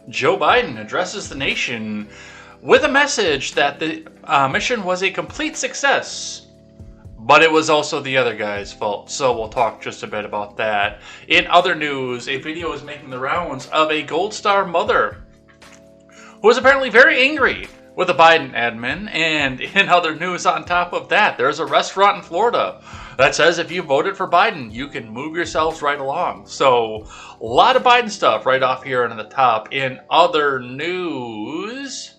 Joe Biden addresses the nation with a message that the mission was a complete success, but it was also the other guy's fault. So we'll talk just a bit about that. In other news, a video is making the rounds of a Gold Star mother who was apparently very angry with the Biden admin. And in other news on top of that, there's a restaurant in Florida that says if you voted for Biden, you can move yourselves right along. So a lot of Biden stuff right off here on the top. In other news,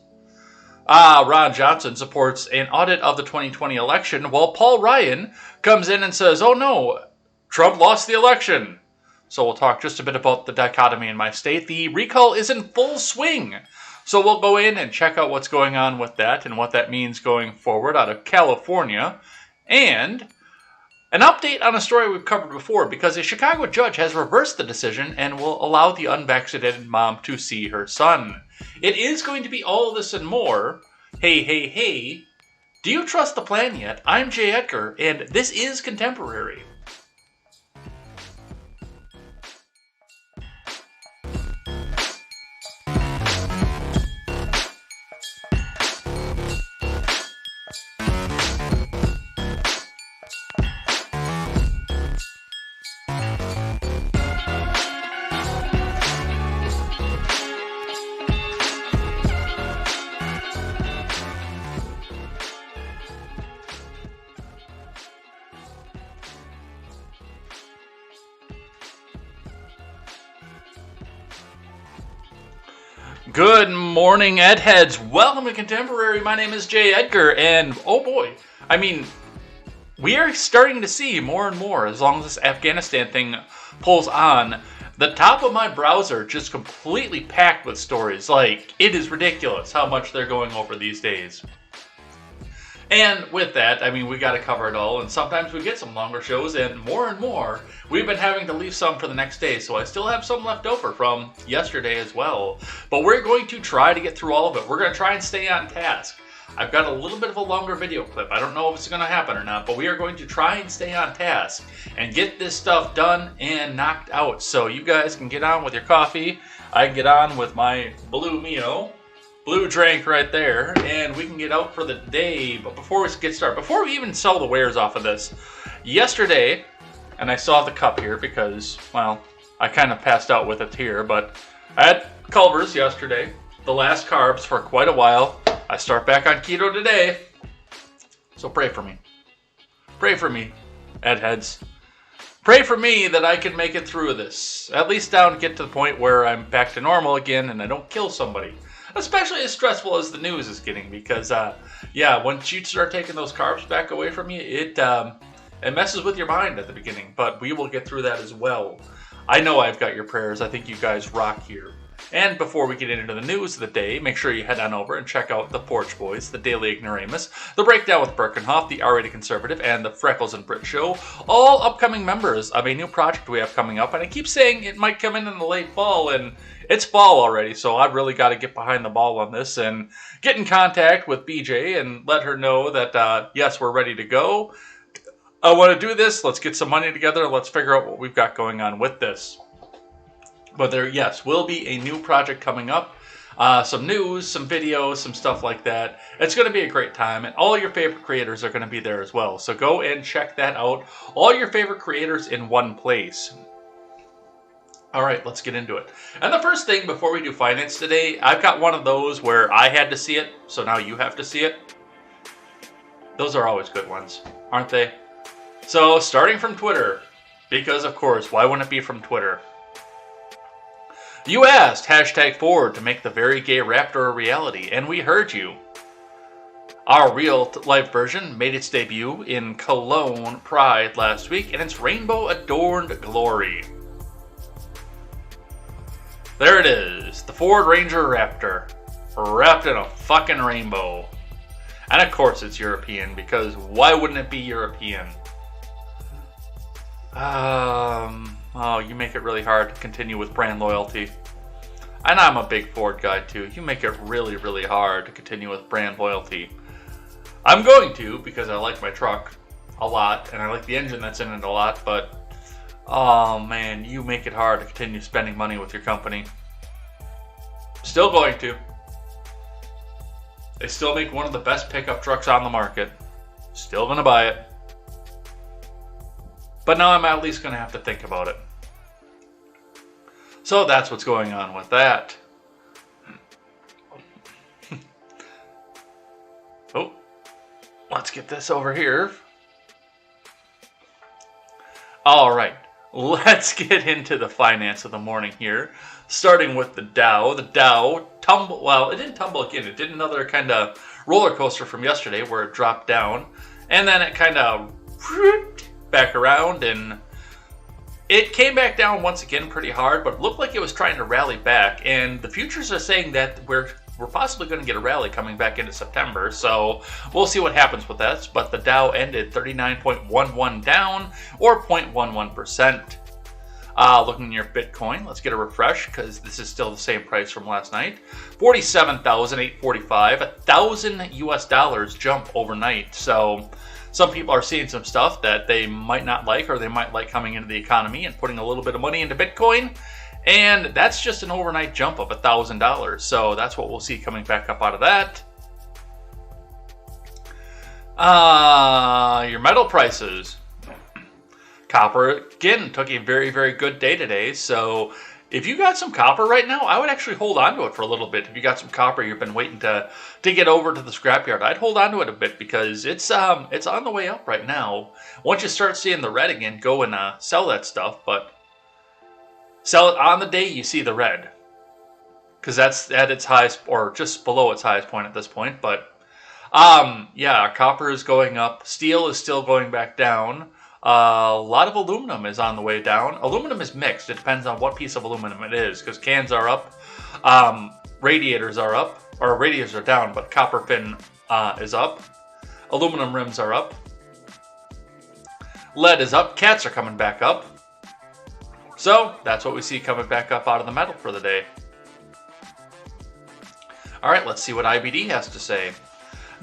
Ron Johnson supports an audit of the 2020 election, while Paul Ryan comes in and says, oh no, Trump lost the election. So we'll talk just a bit about the dichotomy in my state. The recall is in full swing. So we'll go in and check out what's going on with that and what that means going forward out of California. And an update on a story we've covered before, because a Chicago judge has reversed the decision and will allow the unvaccinated mom to see her son. It is going to be all this and more. Hey, do you trust the plan yet? I'm J. Edgar, and this is Contemporary. Good morning, Edheads. Welcome to Contemporary. My name is J. Edgar, and oh boy, I mean, we are starting to see more and more, as long as this Afghanistan thing pulls on, the top of my browser just completely packed with stories. Like, it is ridiculous how much they're going over these days. And with that, I mean, we got to cover it all, and sometimes we get some longer shows, and more, we've been having to leave some for the next day, so I still have some left over from yesterday as well. But we're going to try to get through all of it. We're going to try and stay on task. I've got a little bit of a longer video clip. I don't know if it's going to happen or not, but we are going to try and stay on task and get this stuff done and knocked out. So you guys can get on with your coffee. I can get on with my Blue Mio. Blue drink right there, and we can get out for the day. But before we get started, before we even sell the wares off of this, yesterday, and I saw the cup here because, well, I kind of passed out with it here, but I had Culver's yesterday, the last carbs for quite a while. I start back on keto today, so pray for me. Pray for me, Edheads. Pray for me that I can make it through this, at least down, get to the point where I'm back to normal again and I don't kill somebody. Especially as stressful as the news is getting, because, yeah, once you start taking those carbs back away from you, it messes with your mind at the beginning, but we will get through that as well. I know I've got your prayers. I think you guys rock here. And before we get into the news of the day, make sure you head on over and check out the Porch Boys, the Daily Ignoramus, the Breakdown with Birkenhoff, the R-Rated Conservative, and the Freckles and Brit Show, all upcoming members of a new project we have coming up. And I keep saying it might come in the late fall, and it's fall already, so I've really got to get behind the ball on this and get in contact with BJ and let her know that, yes, we're ready to go. I want to do this. Let's get some money together. Let's figure out what we've got going on with this. But there, yes, will be a new project coming up. Some news, some videos, some stuff like that. It's going to be a great time, and all your favorite creators are going to be there as well. So go and check that out. All your favorite creators in one place. All right, let's get into it. And the first thing before we do finance today, I've got one of those where I had to see it, so now you have to see it. Those are always good ones, aren't they? So starting from Twitter, because of course, why wouldn't it be from Twitter? You asked #Ford to make the very gay Raptor a reality, and we heard you. Our real-life version made its debut in Cologne Pride last week in its rainbow-adorned glory. There it is, the Ford Ranger Raptor, wrapped in a fucking rainbow. And of course it's European, because why wouldn't it be European? Oh, you make it really hard to continue with brand loyalty. And I'm a big Ford guy too. You make it really, really hard to continue with brand loyalty. I'm going to, because I like my truck a lot, and I like the engine that's in it a lot, but oh man, you make it hard to continue spending money with your company. Still going to. They still make one of the best pickup trucks on the market. Still going to buy it. But now I'm at least going to have to think about it. So that's what's going on with that. Oh, let's get this over here. All right, let's get into the finance of the morning here. Starting with the Dow. The Dow tumbled, well, it didn't tumble again. It did another kind of roller coaster from yesterday where it dropped down. And then it kind of back around and it came back down once again pretty hard, but it looked like it was trying to rally back. And the futures are saying that we're possibly going to get a rally coming back into September. So we'll see what happens with that. But the Dow ended 39.11 down, or 0.11%. Looking at your Bitcoin, let's get a refresh because this is still the same price from last night. 47,845, $1,000 jump overnight. So some people are seeing some stuff that they might not like, or they might like coming into the economy and putting a little bit of money into Bitcoin. And that's just an overnight jump of $1,000. So that's what we'll see coming back up out of that. Your metal prices. Copper, again, took a very, very good day today. So if you got some copper right now, I would actually hold on to it for a little bit. If you got some copper you've been waiting to get over to the scrapyard, I'd hold on to it a bit because it's on the way up right now. Once you start seeing the red again, go and sell that stuff. But sell it on the day you see the red, because that's at its highest, or just below its highest point at this point. But yeah, copper is going up. Steel is still going back down. A lot of aluminum is on the way down. Aluminum is mixed. It depends on what piece of aluminum it is, because cans are up, radiators are up, or radiators are down, but copper fin is up. Aluminum rims are up. Lead is up. Cats are coming back up. So that's what we see coming back up out of the metal for the day. All right, let's see what IBD has to say.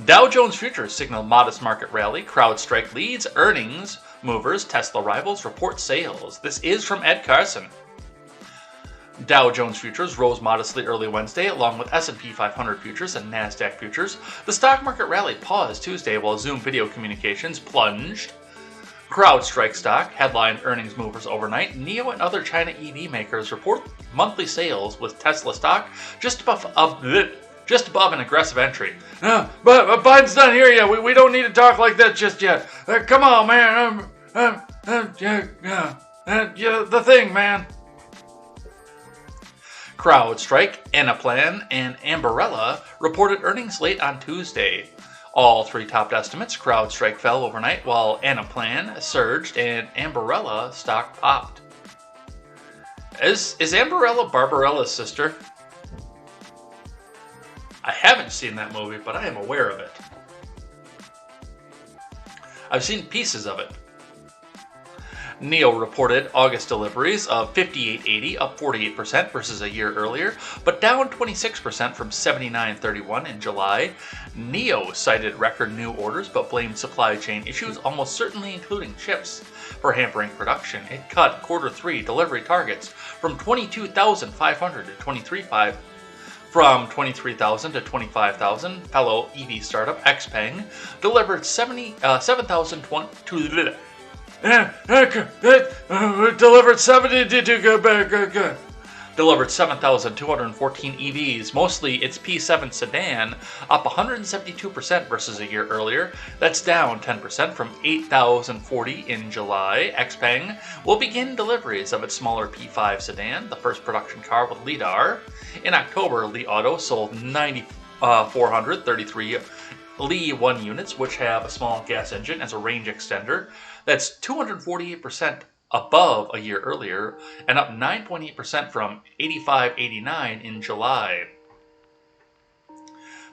Dow Jones futures signal modest market rally. CrowdStrike leads earnings. Movers, Tesla rivals report sales. This is from Ed Carson. Dow Jones futures rose modestly early Wednesday, along with S&P 500 futures and NASDAQ futures. The stock market rally paused Tuesday while Zoom video communications plunged. CrowdStrike stock headlined earnings movers overnight. NIO and other China EV makers report monthly sales, with Tesla stock just above an aggressive entry. But Biden's not here yet. We don't need to talk like that just yet. Come on, man. The thing, man. CrowdStrike, Anaplan, and Ambarella reported earnings late on Tuesday. All three topped estimates. CrowdStrike fell overnight, while Anaplan surged and Ambarella stock popped. Is Ambarella Barbarella's sister? I haven't seen that movie, but I am aware of it. I've seen pieces of it. NIO reported August deliveries of 5880, up 48% versus a year earlier, but down 26% from 7931 in July. NIO cited record new orders, but blamed supply chain issues, almost certainly including chips, for hampering production. It cut Q3 delivery targets from 22,500 to 23,500. From 23,000 to 25,000, fellow EV startup XPeng delivered 7,020. Delivered 7,214 EVs, mostly its P7 sedan, up 172% versus a year earlier. That's down 10% from 8,040 in July. XPeng will begin deliveries of its smaller P5 sedan, the first production car with LiDAR. In October, Li Auto sold 9,433 Li 1 units, which have a small gas engine as a range extender. That's 248% above a year earlier, and up 9.8% from 85.89 in July.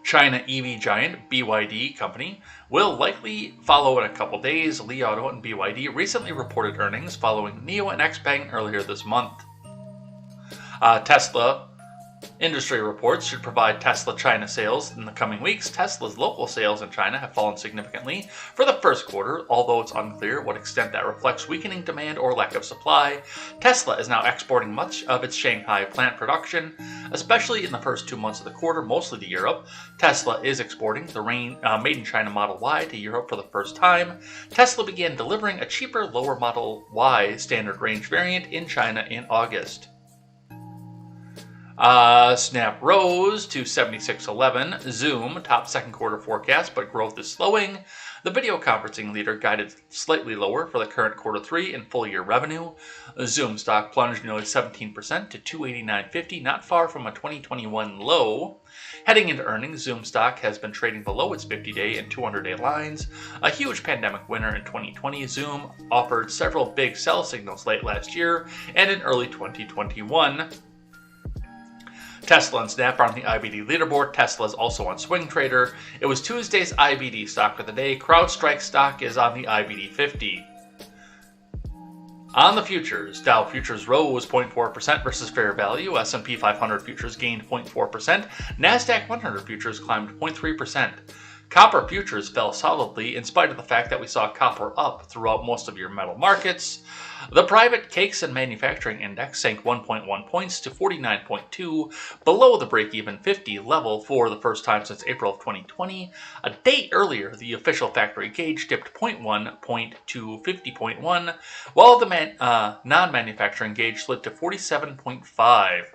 China EV giant BYD company will likely follow in a couple days. Li Auto and BYD recently reported earnings following NIO and XPeng earlier this month. Tesla Industry reports should provide Tesla China sales in the coming weeks. Tesla's local sales in China have fallen significantly for the first quarter, although it's unclear what extent that reflects weakening demand or lack of supply. Tesla is now exporting much of its Shanghai plant production, especially in the first 2 months of the quarter, mostly to Europe. Tesla is exporting the Made in China Model Y to Europe for the first time. Tesla began delivering a cheaper, lower Model Y standard range variant in China in August. Snap rose to 7611. Zoom topped second quarter forecast, but growth is slowing. The video conferencing leader guided slightly lower for the current quarter 3 and full year revenue. Zoom stock plunged nearly 17% to $289.50, not far from a 2021 low. Heading into earnings, Zoom stock has been trading below its 50-day and 200-day lines. A huge pandemic winner in 2020, Zoom offered several big sell signals late last year and in early 2021. Tesla and Snap are on the IBD leaderboard. Tesla is also on Swing Trader. It was Tuesday's IBD stock of the day. CrowdStrike stock is on the IBD 50. On the futures, Dow futures rose 0.4% versus fair value. S&P 500 futures gained 0.4%. NASDAQ 100 futures climbed 0.3%. Copper futures fell solidly in spite of the fact that we saw copper up throughout most of your metal markets. The private Cakes and Manufacturing Index sank 1.1 points to 49.2, below the break-even 50 level for the first time since April of 2020. A day earlier, the official factory gauge dipped 0.1 point to 50.1, while the non-manufacturing gauge slid to 47.5.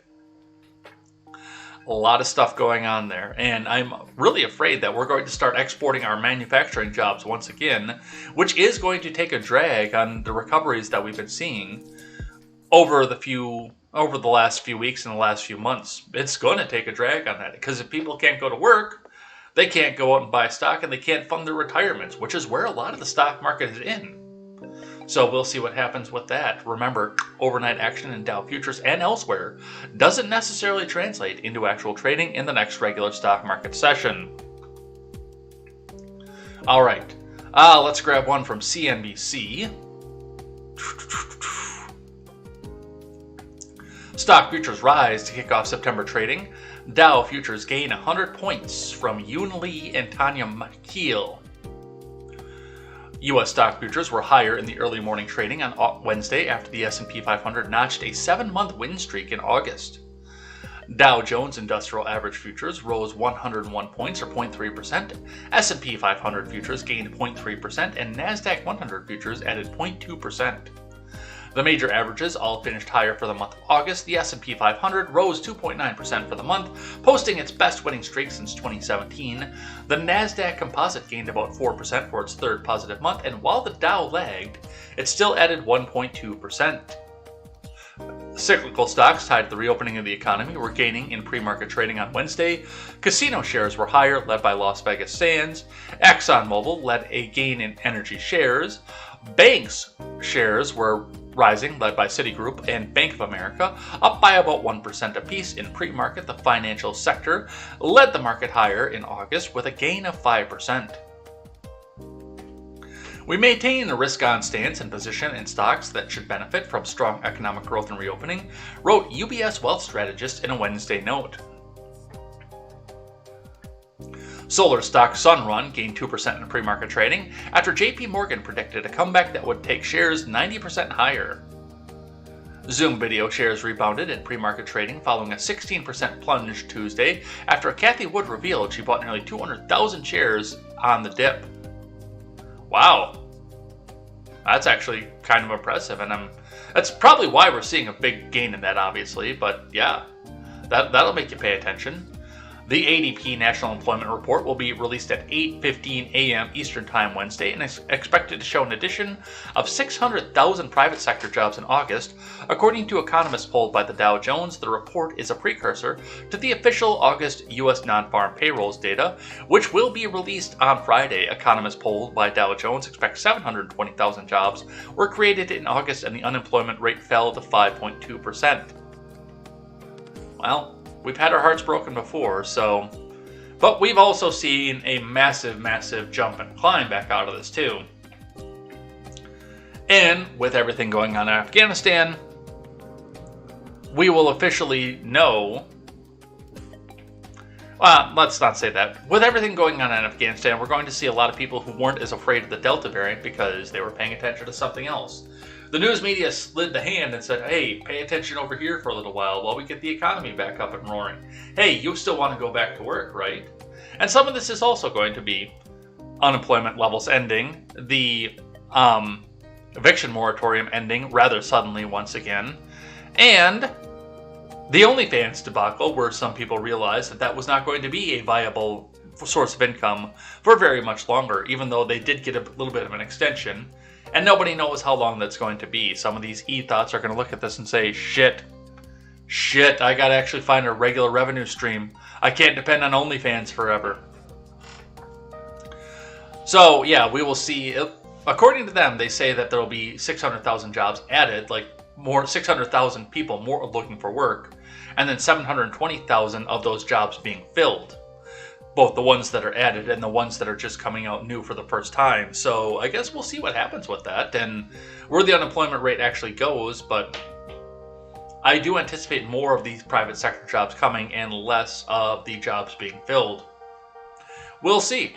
A lot of stuff going on there, and I'm really afraid that we're going to start exporting our manufacturing jobs once again, which is going to take a drag on the recoveries that we've been seeing over the last few weeks and the last few months. It's going to take a drag on that, because if people can't go to work, they can't go out and buy stock, and they can't fund their retirements, which is where a lot of the stock market is in. So we'll see what happens with that. Remember, overnight action in Dow futures and elsewhere doesn't necessarily translate into actual trading in the next regular stock market session. All right, let's grab one from CNBC. Stock futures rise to kick off September trading. Dow futures gain 100 points from Yoon Lee and Tanya McKeel. U.S. stock futures were higher in the early morning trading on Wednesday after the S&P 500 notched a 7-month win streak in August. Dow Jones Industrial Average futures rose 101 points or 0.3%, S&P 500 futures gained 0.3%, and NASDAQ 100 futures added 0.2%. The major averages all finished higher for the month of August. The S&P 500 rose 2.9% for the month, posting its best winning streak since 2017. The NASDAQ Composite gained about 4% for its third positive month, and while the Dow lagged, it still added 1.2%. Cyclical stocks tied to the reopening of the economy were gaining in pre-market trading on Wednesday. Casino shares were higher, led by Las Vegas Sands. ExxonMobil led a gain in energy shares. Banks shares were rising, led by Citigroup and Bank of America, up by about 1% apiece in pre-market. The financial sector led the market higher in August with a gain of 5%. We maintain a risk-on stance and position in stocks that should benefit from strong economic growth and reopening, wrote UBS wealth strategist in a Wednesday note. Solar stock Sunrun gained 2% in pre-market trading after JP Morgan predicted a comeback that would take shares 90% higher. Zoom Video shares rebounded in pre-market trading following a 16% plunge Tuesday after Cathie Wood revealed she bought nearly 200,000 shares on the dip. Wow, that's actually kind of impressive, and that's probably why we're seeing a big gain in that, obviously, but yeah, that'll make you pay attention. The ADP National Employment Report will be released at 8:15 a.m. Eastern Time Wednesday and is expected to show an addition of 600,000 private sector jobs in August. According to economists polled by the Dow Jones, the report is a precursor to the official August U.S. non-farm payrolls data, which will be released on Friday. Economists polled by Dow Jones expect 720,000 jobs were created in August and the unemployment rate fell to 5.2%. Well, we've had our hearts broken before, but we've also seen a massive jump and climb back out of this too. And with everything going on in Afghanistan, we will officially know Well, let's not say that. With everything going on in Afghanistan, we're going to see a lot of people who weren't as afraid of the Delta variant because they were paying attention to something else. The news media slid the hand and said, hey, pay attention over here for a little while we get the economy back up and roaring. Hey, you still want to go back to work, right? And some of this is also going to be unemployment levels ending, the eviction moratorium ending rather suddenly once again, and the OnlyFans debacle, where some people realized that was not going to be a viable source of income for very much longer, even though they did get a little bit of an extension, and nobody knows how long that's going to be. Some of these e-thoughts are going to look at this and say, shit, I got to actually find a regular revenue stream. I can't depend on OnlyFans forever. So, yeah, we will see. According to them, they say that there will be 600,000 jobs added, like 600,000 people more looking for work, and then 720,000 of those jobs being filled. Both the ones that are added and the ones that are just coming out new for the first time. So I guess we'll see what happens with that and where the unemployment rate actually goes, but I do anticipate more of these private sector jobs coming and less of the jobs being filled. We'll see.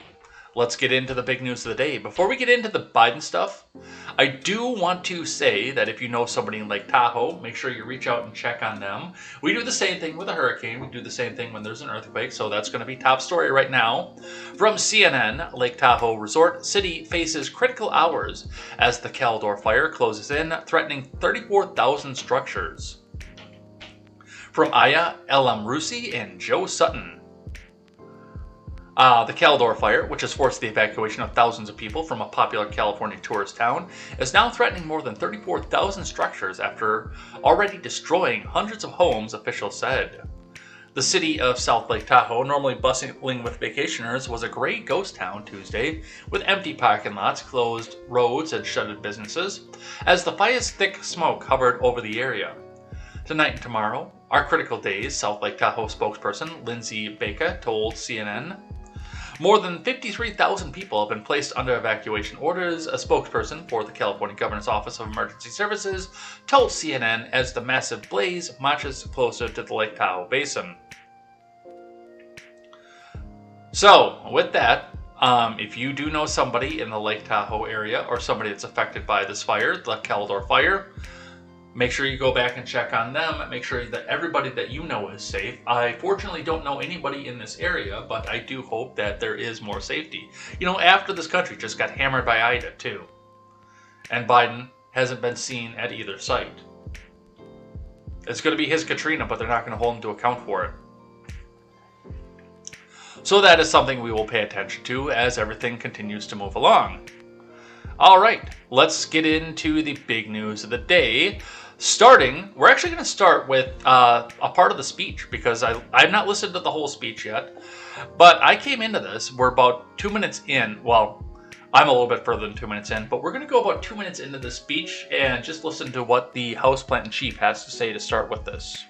Let's get into the big news of the day. Before we get into the Biden stuff, I do want to say that if you know somebody in Lake Tahoe, make sure you reach out and check on them. We do the same thing with a hurricane. We do the same thing when there's an earthquake, so that's going to be top story right now. From CNN, Lake Tahoe Resort City faces critical hours as the Caldor fire closes in, threatening 34,000 structures. From Aya El-Amrousi and Joe Sutton. The Caldor fire, which has forced the evacuation of thousands of people from a popular California tourist town, is now threatening more than 34,000 structures after already destroying hundreds of homes, officials said. The city of South Lake Tahoe, normally bustling with vacationers, was a gray ghost town Tuesday, with empty parking lots, closed roads, and shuttered businesses, as the fire's thick smoke hovered over the area. Tonight and tomorrow are critical days, South Lake Tahoe spokesperson Lindsay Baca told CNN. More than 53,000 people have been placed under evacuation orders, a spokesperson for the California Governor's Office of Emergency Services told CNN as the massive blaze marches closer to the Lake Tahoe Basin. So, with that, if you do know somebody in the Lake Tahoe area or somebody that's affected by this fire, the Caldor fire, make sure you go back and check on them. Make sure that everybody that you know is safe. I fortunately don't know anybody in this area, but I do hope that there is more safety. You know, after this country just got hammered by Ida, too. And Biden hasn't been seen at either site. It's going to be his Katrina, but they're not going to hold him to account for it. So that is something we will pay attention to as everything continues to move along. All right, let's get into the big news of the day. We're actually going to start with a part of the speech because I've not listened to the whole speech yet. But I came into this, we're about 2 minutes in. Well, I'm a little bit further than 2 minutes in, but we're going to go about 2 minutes into the speech and just listen to what the House Plant in Chief has to say to start with this.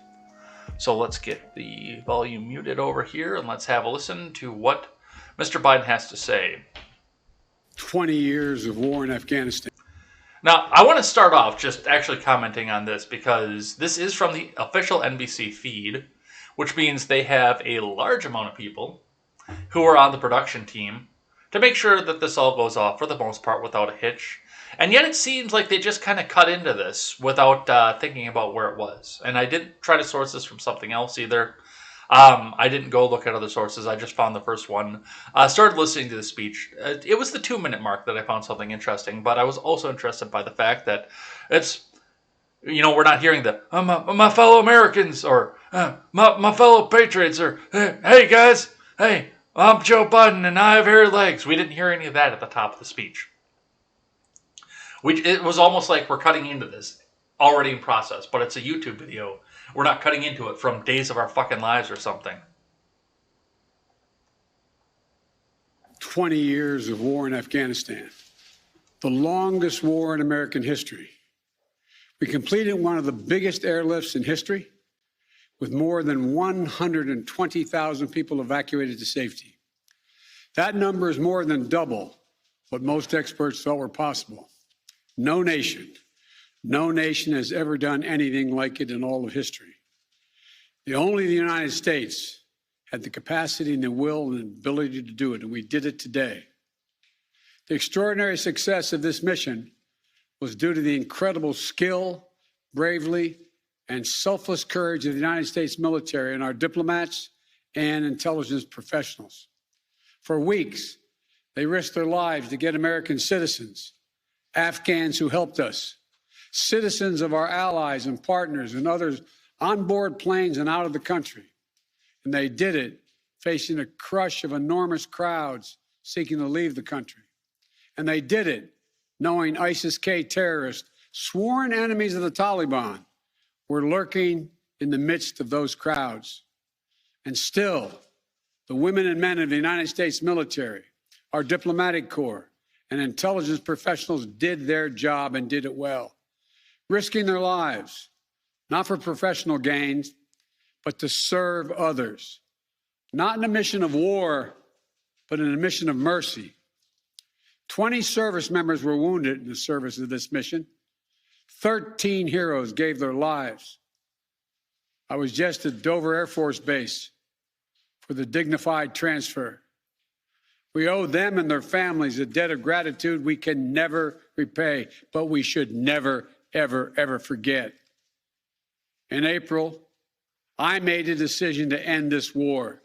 So let's get the volume muted over here and let's have a listen to what Mr. Biden has to say. 20 years of war in Afghanistan. Now, I want to start off just actually commenting on this because this is from the official NBC feed, which means they have a large amount of people who are on the production team to make sure that this all goes off for the most part without a hitch. And yet it seems like they just kind of cut into this without thinking about where it was. And I didn't try to source this from something else either. I didn't go look at other sources. I just found the first one. Started listening to the speech. It was the 2-minute mark that I found something interesting, but I was also interested by the fact that it's, you know, we're not hearing the, my fellow Americans, or my fellow patriots, or hey guys, hey, I'm Joe Biden and I have hairy legs. We didn't hear any of that at the top of the speech. It was almost like we're cutting into this already in process, but it's a YouTube video. We're not cutting into it from Days of Our Fucking Lives or something. 20 years of war in Afghanistan. The longest war in American history. We completed one of the biggest airlifts in history with more than 120,000 people evacuated to safety. That number is more than double what most experts felt were possible. No nation has ever done anything like it in all of history. Only the United States had the capacity and the will and ability to do it, and we did it today. The extraordinary success of this mission was due to the incredible skill, bravery, and selfless courage of the United States military and our diplomats and intelligence professionals. For weeks, they risked their lives to get American citizens, Afghans who helped us, citizens of our allies and partners and others on board planes and out of the country. And they did it facing a crush of enormous crowds seeking to leave the country. And they did it knowing ISIS-K terrorists, sworn enemies of the Taliban, were lurking in the midst of those crowds. And still, the women and men of the United States military, our diplomatic corps, and intelligence professionals did their job and did it well, risking their lives, not for professional gains, but to serve others, not in a mission of war, but in a mission of mercy. 20 service members were wounded in the service of this mission. 13 heroes gave their lives. I was just at Dover Air Force Base for the dignified transfer. We owe them and their families a debt of gratitude we can never repay, but we should never, ever, ever forget. In April, I made a decision to end this war.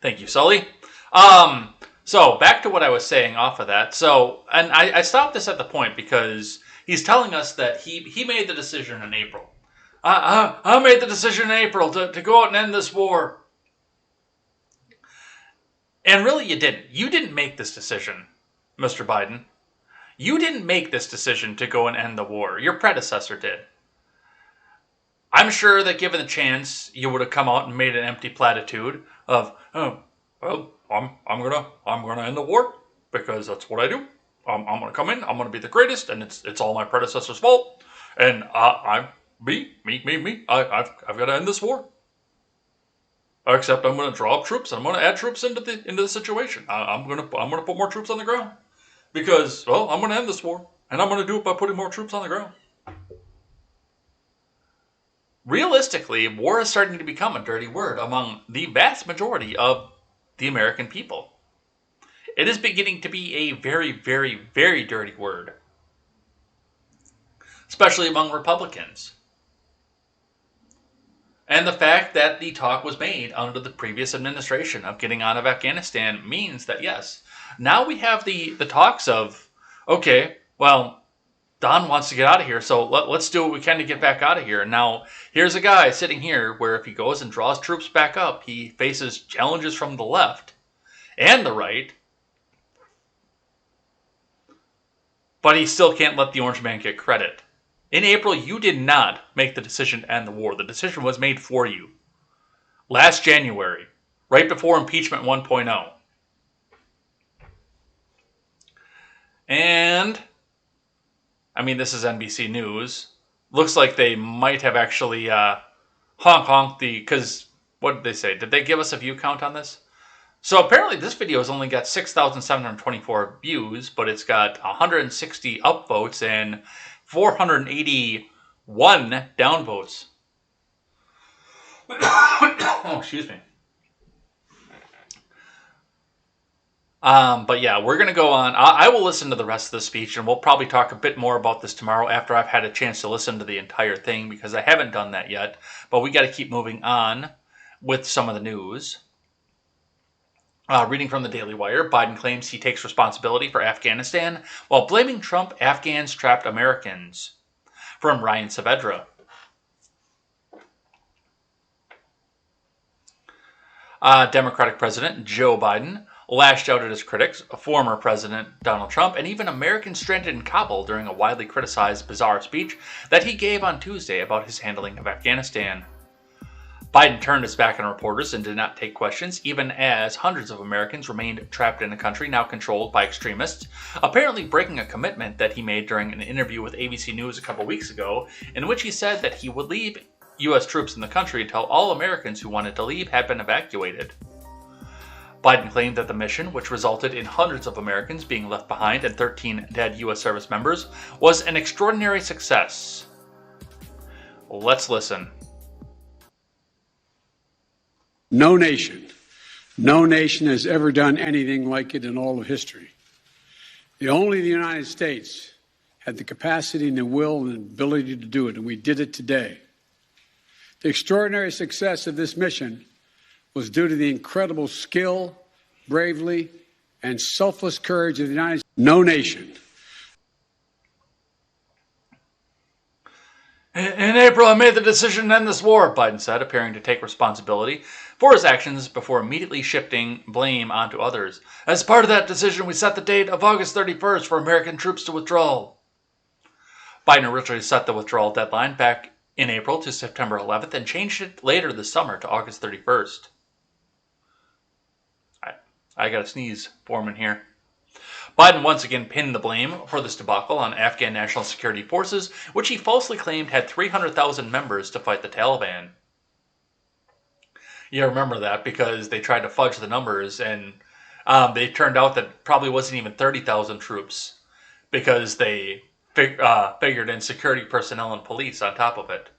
Thank you, Sully. So back to what I was saying off of that. So, and I stopped this at the point because he's telling us that he made the decision in April. I made the decision in April to go out and end this war. And really you didn't. You didn't make this decision, Mr. Biden. You didn't make this decision to go and end the war. Your predecessor did. I'm sure that given the chance, you would have come out and made an empty platitude of, oh, well, I'm gonna end the war because that's what I do. I'm gonna come in. I'm gonna be the greatest, and it's all my predecessor's fault. And I've got to end this war. Except I'm gonna draw up troops. I'm gonna add troops into the situation. I'm gonna put more troops on the ground because, well, I'm gonna end this war, and I'm gonna do it by putting more troops on the ground. Realistically, war is starting to become a dirty word among the vast majority of the American people. It is beginning to be a very, very, very dirty word, especially among Republicans. And the fact that the talk was made under the previous administration of getting out of Afghanistan means that, yes, now we have the talks of, okay, well, Don wants to get out of here, so let's do what we can to get back out of here. Now, here's a guy sitting here where if he goes and draws troops back up, he faces challenges from the left and the right, but he still can't let the orange man get credit. In April, you did not make the decision to end the war. The decision was made for you. Last January, right before impeachment 1.0. And I mean, this is NBC News. Looks like they might have actually honked because what did they say? Did they give us a view count on this? So apparently this video has only got 6,724 views, but it's got 160 upvotes and 481 downvotes. Oh, excuse me. But yeah, we're going to go on. I will listen to the rest of the speech, and we'll probably talk a bit more about this tomorrow after I've had a chance to listen to the entire thing, because I haven't done that yet. But we got to keep moving on with some of the news. Reading from the Daily Wire, Biden claims he takes responsibility for Afghanistan while blaming Trump Afghans trapped Americans. From Ryan Saavedra. Democratic President Joe Biden lashed out at his critics, former President Donald Trump, and even Americans stranded in Kabul during a widely criticized, bizarre speech that he gave on Tuesday about his handling of Afghanistan. Biden turned his back on reporters and did not take questions, even as hundreds of Americans remained trapped in a country now controlled by extremists, apparently breaking a commitment that he made during an interview with ABC News a couple weeks ago, in which he said that he would leave U.S. troops in the country until all Americans who wanted to leave had been evacuated. Biden claimed that the mission, which resulted in hundreds of Americans being left behind and 13 dead U.S. service members, was an extraordinary success. Let's listen. No nation has ever done anything like it in all of history. Only the United States had the capacity and the will and the ability to do it, and we did it today. The extraordinary success of this mission was due to the incredible skill, bravery, and selfless courage of the United States. No nation. In April, I made the decision to end this war, Biden said, appearing to take responsibility for his actions before immediately shifting blame onto others. As part of that decision, we set the date of August 31st for American troops to withdraw. Biden originally set the withdrawal deadline back in April to September 11th and changed it later this summer to August 31st. I got to sneeze, Foreman here. Biden once again pinned the blame for this debacle on Afghan National Security Forces, which he falsely claimed had 300,000 members to fight the Taliban. You remember that because they tried to fudge the numbers, and they turned out that probably wasn't even 30,000 troops because they figured in security personnel and police on top of it.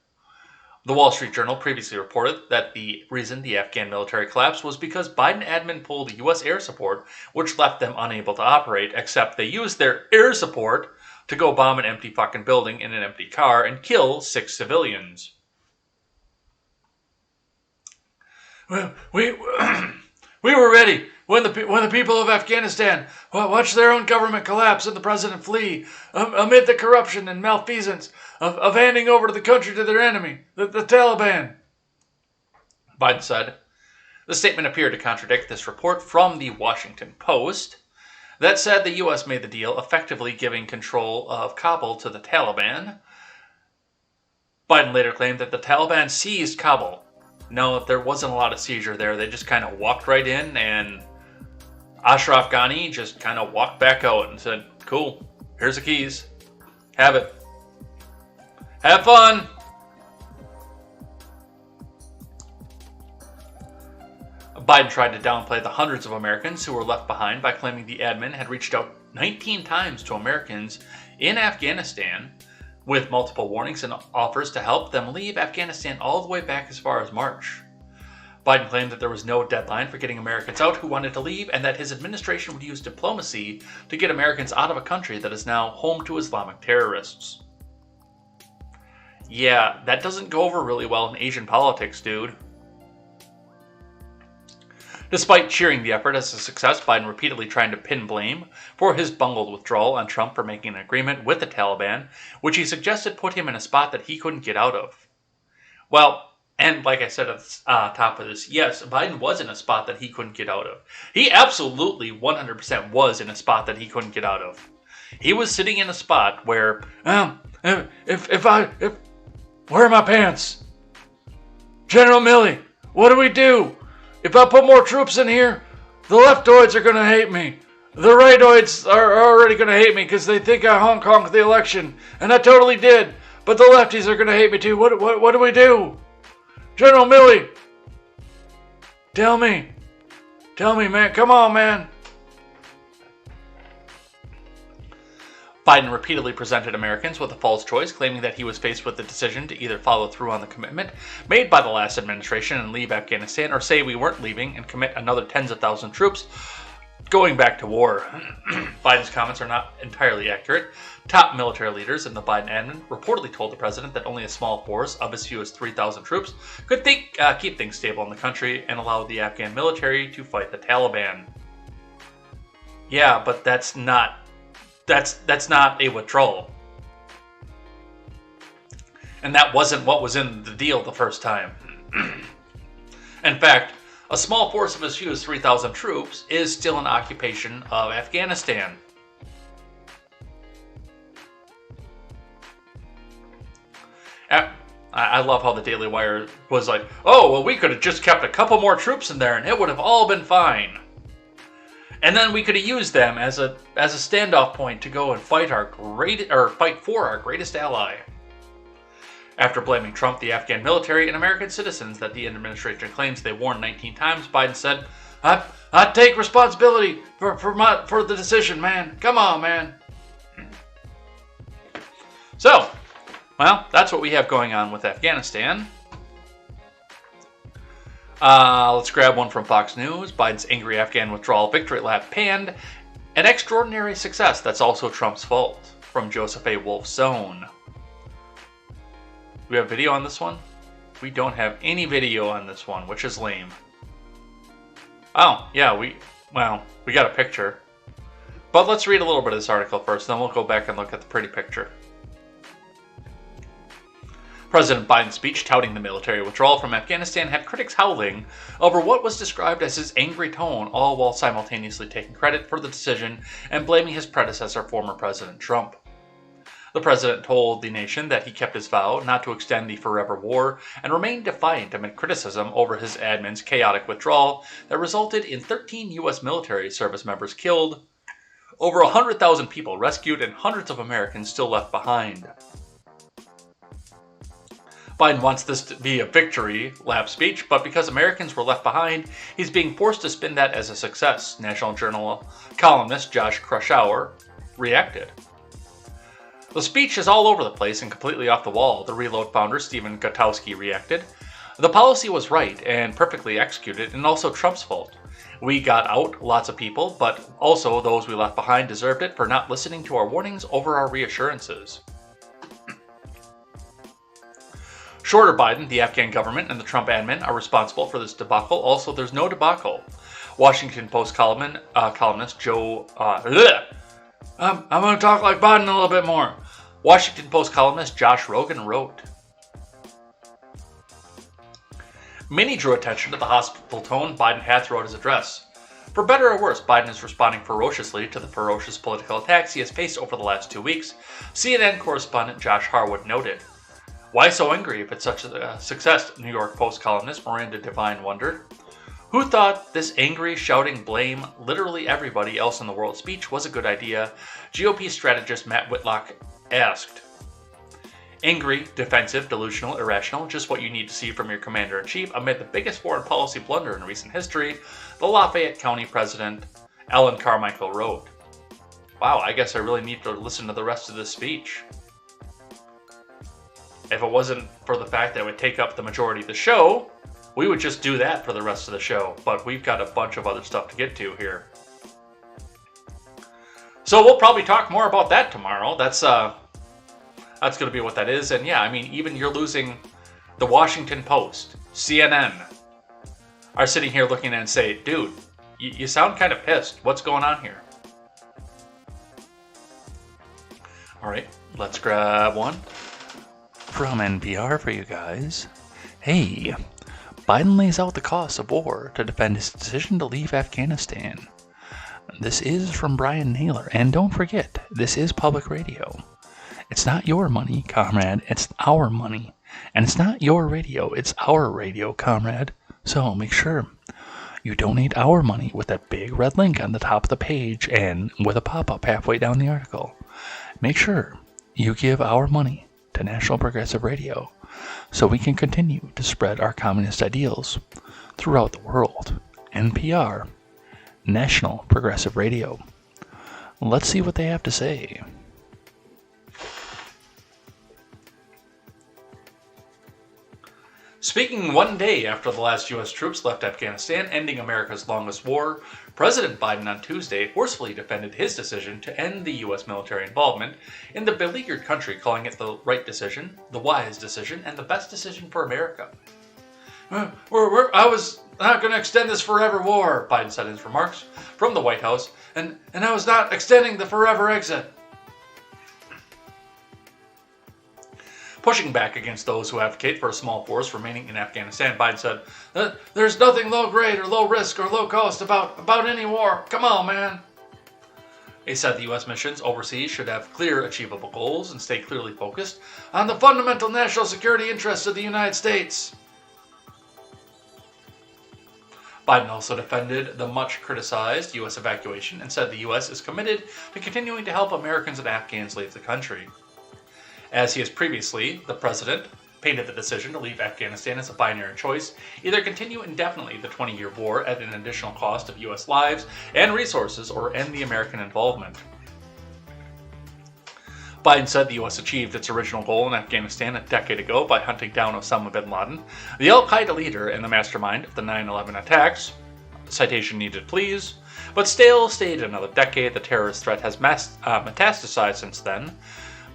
The Wall Street Journal previously reported that the reason the Afghan military collapsed was because Biden admin pulled U.S. air support, which left them unable to operate, except they used their air support to go bomb an empty fucking building in an empty car and kill 6 civilians. Well, we were ready when the people of Afghanistan watched their own government collapse and the president flee amid the corruption and malfeasance of handing over the country to their enemy, the Taliban, Biden said. The statement appeared to contradict this report from the Washington Post that said the U.S. made the deal, effectively giving control of Kabul to the Taliban. Biden later claimed that the Taliban seized Kabul. No, there wasn't a lot of seizure there. They just kind of walked right in, and Ashraf Ghani just kind of walked back out and said, cool, here's the keys. Have it. Have fun. Biden tried to downplay the hundreds of Americans who were left behind by claiming the admin had reached out 19 times to Americans in Afghanistan with multiple warnings and offers to help them leave Afghanistan all the way back as far as March. Biden claimed that there was no deadline for getting Americans out who wanted to leave, and that his administration would use diplomacy to get Americans out of a country that is now home to Islamic terrorists. Yeah, that doesn't go over really well in Asian politics, dude. Despite cheering the effort as a success, Biden repeatedly trying to pin blame for his bungled withdrawal on Trump for making an agreement with the Taliban, which he suggested put him in a spot that he couldn't get out of. Well, and like I said at the top of this, yes, Biden was in a spot that he couldn't get out of. He absolutely 100% was in a spot that he couldn't get out of. He was sitting in a spot where, where are my pants? General Milley, what do we do? If I put more troops in here, the leftoids are going to hate me. The rightoids are already going to hate me because they think I Hong Konged the election, and I totally did. But the lefties are going to hate me too. What do we do? General Milley, tell me, man. Come on, man. Biden repeatedly presented Americans with a false choice, claiming that he was faced with the decision to either follow through on the commitment made by the last administration and leave Afghanistan, or say we weren't leaving and commit another tens of thousands of troops going back to war. Biden's comments are not entirely accurate. Top military leaders in the Biden admin reportedly told the president that only a small force of as few as 3,000 troops could keep things stable in the country and allow the Afghan military to fight the Taliban. Yeah, but that's not a withdrawal. And that wasn't what was in the deal the first time. In fact, a small force of as few as 3,000 troops is still an occupation of Afghanistan. I love how the Daily Wire was like, oh, well, we could have just kept a couple more troops in there and it would have all been fine. And then we could have used them as a standoff point to go and fight for our greatest ally. After blaming Trump, the Afghan military, and American citizens that the administration claims they warned 19 times, Biden said, I take responsibility for the decision, man. Come on, man. So, well, that's what we have going on with Afghanistan. Let's grab one from Fox News. Biden's angry Afghan withdrawal victory lap panned. An extraordinary success that's also Trump's fault. From Joseph A. Wolf's Zone. Do we have video on this one? We don't have any video on this one, which is lame. Oh, yeah, we got a picture. But let's read a little bit of this article first, then we'll go back and look at the pretty picture. President Biden's speech touting the military withdrawal from Afghanistan had critics howling over what was described as his angry tone, all while simultaneously taking credit for the decision and blaming his predecessor, former President Trump. The president told the nation that he kept his vow not to extend the forever war and remained defiant amid criticism over his admin's chaotic withdrawal that resulted in 13 U.S. military service members killed, over 100,000 people rescued, and hundreds of Americans still left behind. Biden wants this to be a victory lap speech, but because Americans were left behind, he's being forced to spin that as a success, National Journal columnist Josh Kraushaar reacted. The speech is all over the place and completely off the wall, the Reload founder Stephen Gutowski reacted. The policy was right and perfectly executed, and also Trump's fault. We got out lots of people, but also those we left behind deserved it for not listening to our warnings over our reassurances. Shorter Biden, the Afghan government, and the Trump admin are responsible for this debacle. Also, there's no debacle. Washington Post columnist Joe... I'm going to talk like Biden a little bit more. Washington Post columnist Josh Rogan wrote, many drew attention to the hostile tone Biden had throughout his address. For better or worse, Biden is responding ferociously to the ferocious political attacks he has faced over the last 2 weeks, CNN correspondent Josh Harwood noted. Why so angry if it's such a success? New York Post columnist Miranda Devine wondered. Who thought this angry, shouting blame literally everybody else in the world speech was a good idea? GOP strategist Matt Whitlock asked. Angry, defensive, delusional, irrational, just what you need to see from your commander-in-chief amid the biggest foreign policy blunder in recent history, the Lafayette County President Ellen Carmichael wrote. Wow, I guess I really need to listen to the rest of this speech. If it wasn't for the fact that it would take up the majority of the show, we would just do that for the rest of the show, but we've got a bunch of other stuff to get to here. So we'll probably talk more about that tomorrow. That's going to be what that is. And yeah, I mean, even you're losing the Washington Post, CNN, are sitting here looking and say, dude, you sound kind of pissed. What's going on here? All right, let's grab one from NPR for you guys. Hey, Biden lays out the costs of war to defend his decision to leave Afghanistan. This is from Brian Naylor, and don't forget, this is public radio. It's not your money, comrade, it's our money. And it's not your radio, it's our radio, comrade. So make sure you donate our money with that big red link on the top of the page and with a pop-up halfway down the article. Make sure you give our money to National Progressive Radio so we can continue to spread our communist ideals throughout the world. NPR, National Progressive Radio. Let's see what they have to say. Speaking one day after the last U.S. troops left Afghanistan, ending America's longest war, President Biden on Tuesday forcefully defended his decision to end the U.S. military involvement in the beleaguered country, calling it the right decision, the wise decision, and the best decision for America. I was not going to extend this forever war, Biden said in his remarks from the White House, and I was not extending the forever exit. Pushing back against those who advocate for a small force remaining in Afghanistan, Biden said, "There's nothing low grade or low risk or low cost about any war. Come on, man." He said the U.S. missions overseas should have clear, achievable goals and stay clearly focused on the fundamental national security interests of the United States. Biden also defended the much criticized U.S. evacuation and said the U.S. is committed to continuing to help Americans and Afghans leave the country. As he has previously, the president painted the decision to leave Afghanistan as a binary choice: either continue indefinitely the 20-year war at an additional cost of U.S. lives and resources, or end the American involvement. Biden said the U.S. achieved its original goal in Afghanistan a decade ago by hunting down Osama bin Laden, the al-Qaeda leader and the mastermind of the 9/11 attacks. Citation needed, please. But still stayed another decade. The terrorist threat has metastasized since then.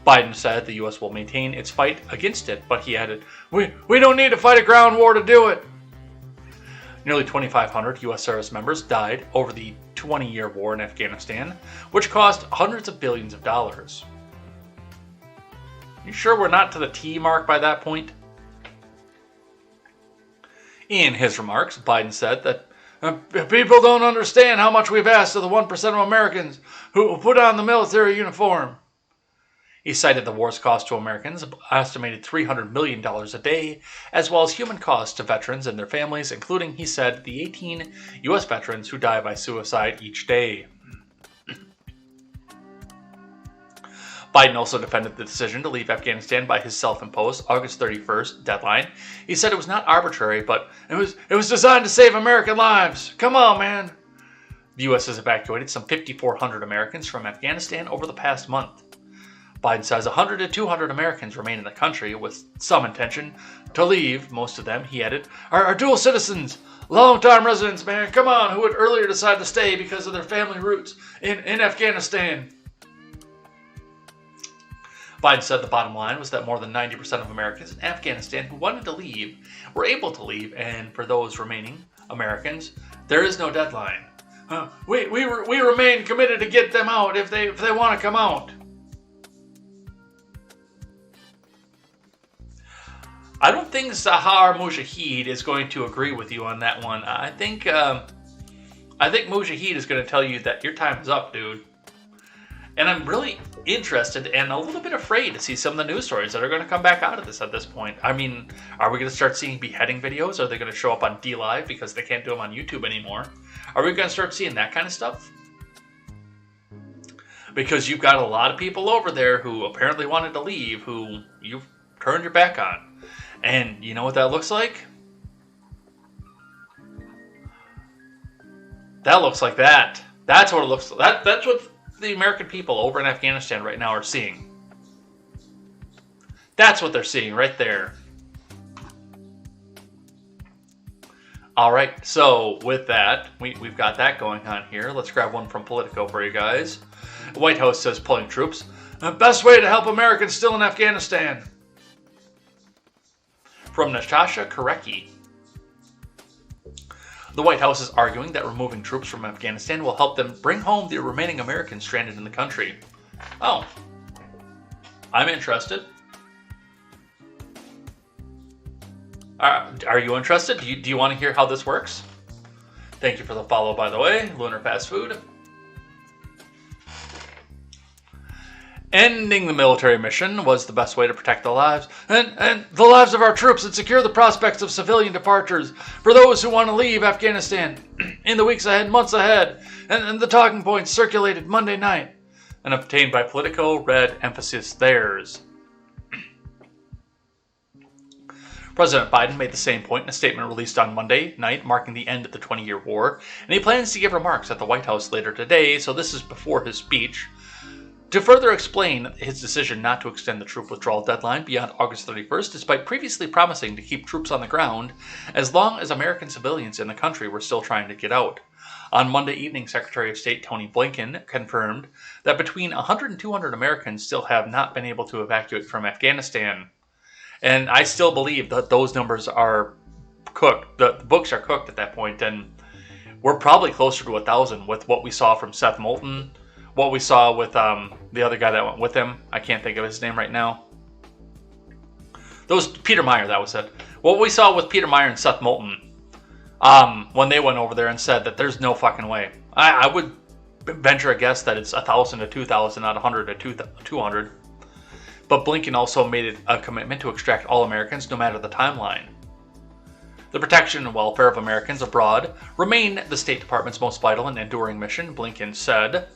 Biden said the U.S. will maintain its fight against it, but he added, we don't need to fight a ground war to do it. Nearly 2,500 U.S. service members died over the 20-year war in Afghanistan, which cost hundreds of billions of dollars. You sure we're not to the T mark by that point? In his remarks, Biden said that people don't understand how much we've asked of the 1% of Americans who put on the military uniform. He cited the war's cost to Americans, estimated $300 million a day, as well as human costs to veterans and their families, including, he said, the 18 U.S. veterans who die by suicide each day. Biden also defended the decision to leave Afghanistan by his self-imposed August 31st deadline. He said it was not arbitrary, but it was designed to save American lives. Come on, man. The U.S. has evacuated some 5,400 Americans from Afghanistan over the past month. Biden says 100 to 200 Americans remain in the country with some intention to leave. Most of them, he added, are dual citizens, long-time residents, man. Come on, who would earlier decide to stay because of their family roots in Afghanistan. Biden said the bottom line was that more than 90% of Americans in Afghanistan who wanted to leave were able to leave, and for those remaining Americans, there is no deadline. We remain committed to get them out if they want to come out. I don't think Sahar Mujahid is going to agree with you on that one. I think Mujahid is going to tell you that your time is up, dude. And I'm really interested and a little bit afraid to see some of the news stories that are going to come back out of this at this point. I mean, are we going to start seeing beheading videos? Are they going to show up on DLive because they can't do them on YouTube anymore? Are we going to start seeing that kind of stuff? Because you've got a lot of people over there who apparently wanted to leave, who you've turned your back on. And you know what that looks like? That looks like that. That's what it looks like. That's what the American people over in Afghanistan right now are seeing. That's what they're seeing right there. All right, so with that, we've got that going on here. Let's grab one from Politico for you guys. The White House says pulling troops, the best way to help Americans still in Afghanistan. From Natasha Karecki. The White House is arguing that removing troops from Afghanistan will help them bring home the remaining Americans stranded in the country. Oh, I'm interested. Are you interested? Do you want to hear how this works? Thank you for the follow, by the way, Lunar Fast Food. Ending the military mission was the best way to protect the lives and the lives of our troops and secure the prospects of civilian departures for those who want to leave Afghanistan in the weeks ahead, months ahead. And the talking points circulated Monday night and obtained by Politico read emphasis theirs. President Biden made the same point in a statement released on Monday night, marking the end of the 20-year war, and he plans to give remarks at the White House later today, so this is before his speech. To further explain his decision not to extend the troop withdrawal deadline beyond August 31st, despite previously promising to keep troops on the ground as long as American civilians in the country were still trying to get out. On Monday evening, Secretary of State Tony Blinken confirmed that between 100 and 200 Americans still have not been able to evacuate from Afghanistan. And I still believe that those numbers are cooked. The books are cooked at that point, and we're probably closer to 1,000 with what we saw from Seth Moulton, what we saw with the other guy that went with him. I can't think of his name right now. Those Peter Meyer, that was it. What we saw with Peter Meyer and Seth Moulton when they went over there and said that there's no fucking way. I would venture a guess that it's 1,000 to 2,000, not 100 to 200. But Blinken also made it a commitment to extract all Americans, no matter the timeline. The protection and welfare of Americans abroad remain the State Department's most vital and enduring mission, Blinken said.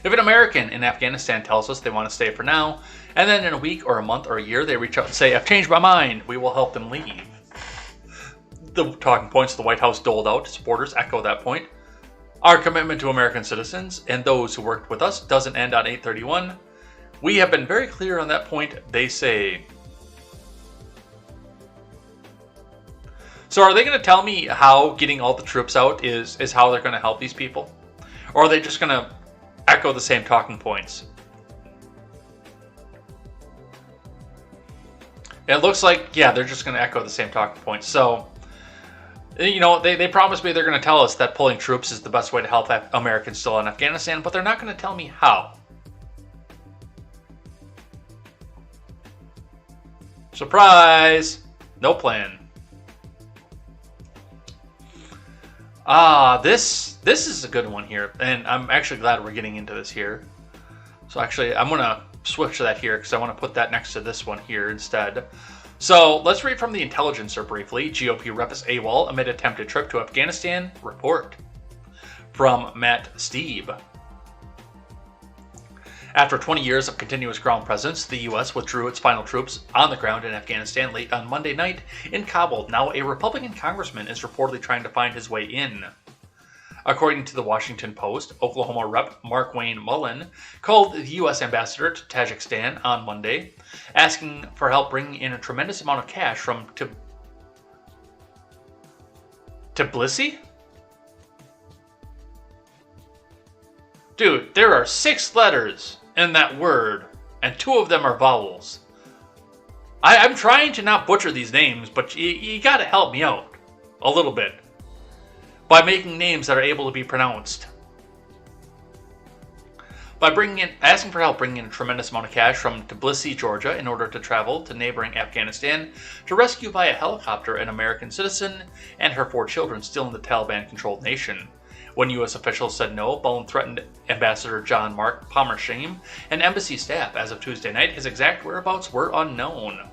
If an American in Afghanistan tells us they want to stay for now, and then in a week or a month or a year they reach out and say, I've changed my mind, we will help them leave. The talking points the White House doled out to supporters echo that point. Our commitment to American citizens and those who worked with us doesn't end on 8/31. We have been very clear on that point, they say. So are they going to tell me how getting all the troops out is how they're going to help these people? Or are they just going to echo the same talking points? It looks like, yeah, they're just going to echo the same talking points. So, you know, they promised me they're going to tell us that pulling troops is the best way to help Americans still in Afghanistan, but they're not going to tell me how. Surprise! No plan. This is a good one here, and I'm actually glad we're getting into this here. So actually, I'm going to switch to that here because I want to put that next to this one here instead. So let's read from the Intelligencer briefly. GOP rep is Awol amid attempted trip to Afghanistan. Report from Matt Steeb. After 20 years of continuous ground presence, the U.S. withdrew its final troops on the ground in Afghanistan late on Monday night in Kabul. Now a Republican congressman is reportedly trying to find his way in. According to the Washington Post, Oklahoma Rep. Mark Wayne Mullen called the U.S. ambassador to Tajikistan on Monday, asking for help bringing in a tremendous amount of cash from Tbilisi? Dude, there are 6 letters in that word, and 2 of them are vowels. I'm trying to not butcher these names, but you gotta help me out a little bit by making names that are able to be pronounced. By asking for help bringing in a tremendous amount of cash from Tbilisi, Georgia, in order to travel to neighboring Afghanistan to rescue via helicopter an American citizen and her 4 children still in the Taliban-controlled nation. When U.S. officials said no, Mullen threatened Ambassador John Mark Pomersheim and embassy staff. As of Tuesday night, his exact whereabouts were unknown.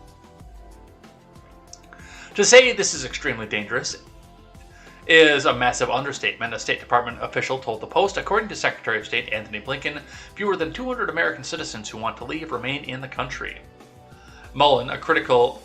To say this is extremely dangerous is a massive understatement, a State Department official told the Post. According to Secretary of State Anthony Blinken, fewer than 200 American citizens who want to leave remain in the country. Mullen, a critical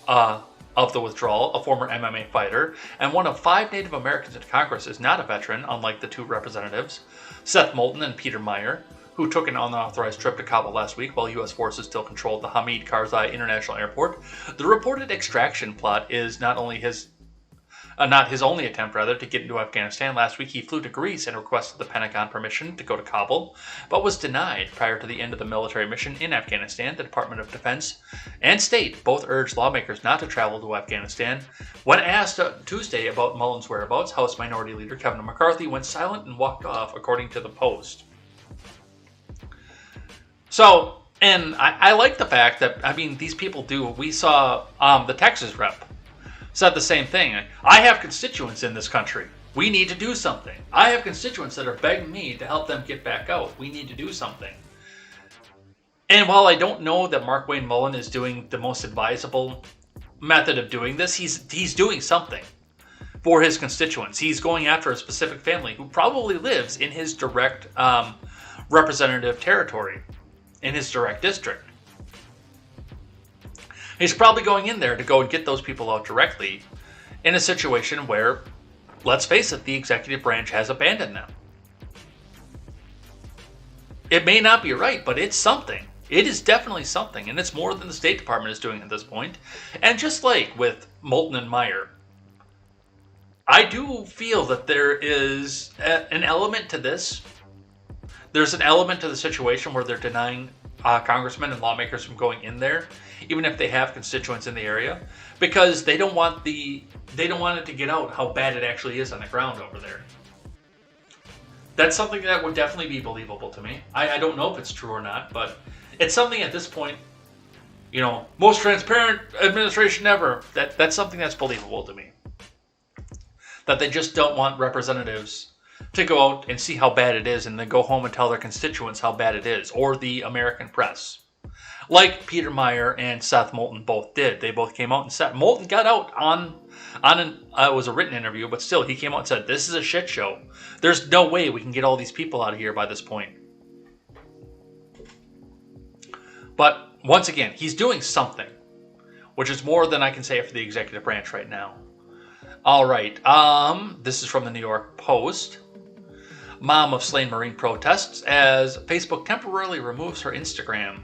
of the withdrawal, a former MMA fighter, and one of 5 Native Americans in Congress, is not a veteran, unlike the 2 representatives, Seth Moulton and Peter Meyer, who took an unauthorized trip to Kabul last week while U.S. forces still controlled the Hamid Karzai International Airport. The reported extraction plot is not his only attempt, to get into Afghanistan. Last week, he flew to Greece and requested the Pentagon permission to go to Kabul, but was denied prior to the end of the military mission in Afghanistan. The Department of Defense and State both urged lawmakers not to travel to Afghanistan. When asked Tuesday about Mullen's whereabouts, House Minority Leader Kevin McCarthy went silent and walked off, according to the Post. So, and I like the fact that, these people do. We saw the Texas rep said the same thing. I have constituents in this country. We need to do something. I have constituents that are begging me to help them get back out. We need to do something. And while I don't know that Mark Wayne Mullen is doing the most advisable method of doing this, he's doing something for his constituents. He's going after a specific family who probably lives in his direct representative territory, in his direct district. He's probably going in there to go and get those people out directly in a situation where, let's face it, the executive branch has abandoned them. It may not be right, but it's something. It is definitely something, and it's more than the State Department is doing at this point. And just like with Moulton and Meyer, I do feel that there is an element to this. There's an element to the situation where they're denying congressmen and lawmakers from going in there, even if they have constituents in the area, because they don't want it to get out how bad it actually is on the ground over there. That's something that would definitely be believable to me. I don't know if it's true or not, but it's something at this point, most transparent administration ever. That's something that's believable to me. That they just don't want representatives to go out and see how bad it is and then go home and tell their constituents how bad it is, or the American press. Like Peter Meyer and Seth Moulton both did. They both came out and said, Moulton got out it was a written interview, but still, he came out and said, this is a shit show. There's no way we can get all these people out of here by this point. But once again, he's doing something, which is more than I can say for the executive branch right now. All right, this is from the New York Post. Mom of slain Marine protests as Facebook temporarily removes her Instagram.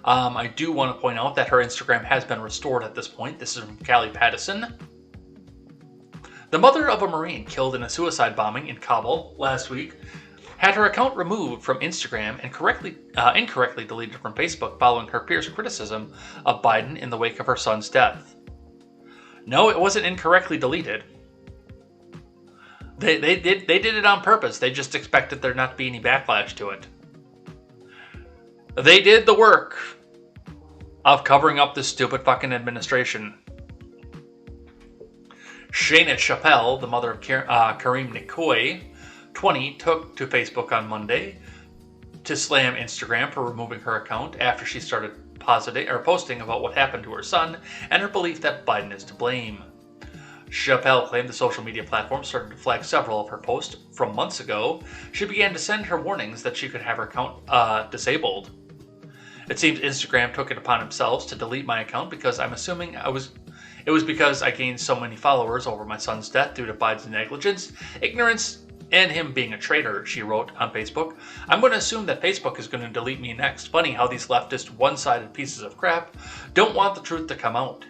I do want to point out that her Instagram has been restored at this point. This is from Callie Pattison. The mother of a Marine killed in a suicide bombing in Kabul last week had her account removed from Instagram and incorrectly deleted from Facebook following her peers' criticism of Biden in the wake of her son's death. No, it wasn't incorrectly deleted. They did it on purpose. They just expected there not to be any backlash to it. They did the work of covering up this stupid fucking administration. Shayna Chappelle, the mother of Kareem Nikoy, 20, took to Facebook on Monday to slam Instagram for removing her account after she started posting about what happened to her son and her belief that Biden is to blame. Chappelle claimed the social media platform started to flag several of her posts from months ago. She began to send her warnings that she could have her account disabled. It seems Instagram took it upon themselves to delete my account because I'm assuming it was because I gained so many followers over my son's death due to Biden's negligence, ignorance, and him being a traitor, she wrote on Facebook. I'm going to assume that Facebook is going to delete me next. Funny how these leftist, one-sided pieces of crap don't want the truth to come out.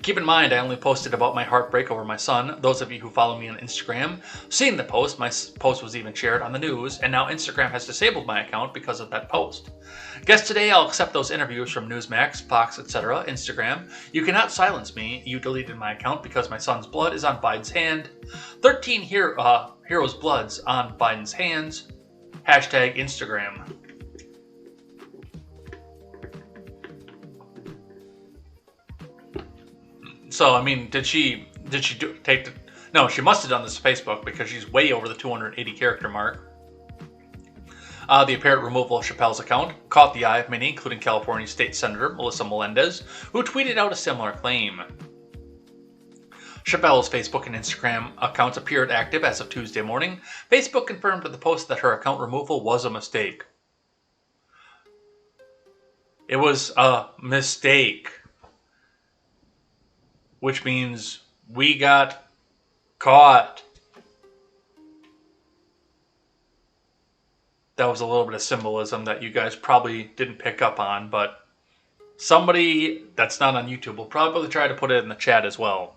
Keep in mind, I only posted about my heartbreak over my son. Those of you who follow me on Instagram seen the post. My post was even shared on the news, and now Instagram has disabled my account because of that post. Guess today I'll accept those interviews from Newsmax, Fox, etc. Instagram. You cannot silence me. You deleted my account because my son's blood is on Biden's hand. 13 heroes' bloods on Biden's hands. Hashtag Instagram. So, I mean, did she no, she must have done this to Facebook because she's way over the 280 character mark. The apparent removal of Chappelle's account caught the eye of many, including California State Senator Melissa Melendez, who tweeted out a similar claim. Chappelle's Facebook and Instagram accounts appeared active as of Tuesday morning. Facebook confirmed with the post that her account removal was a mistake. It was a mistake. Which means we got caught. That was a little bit of symbolism that you guys probably didn't pick up on, but somebody that's not on YouTube will probably try to put it in the chat as well.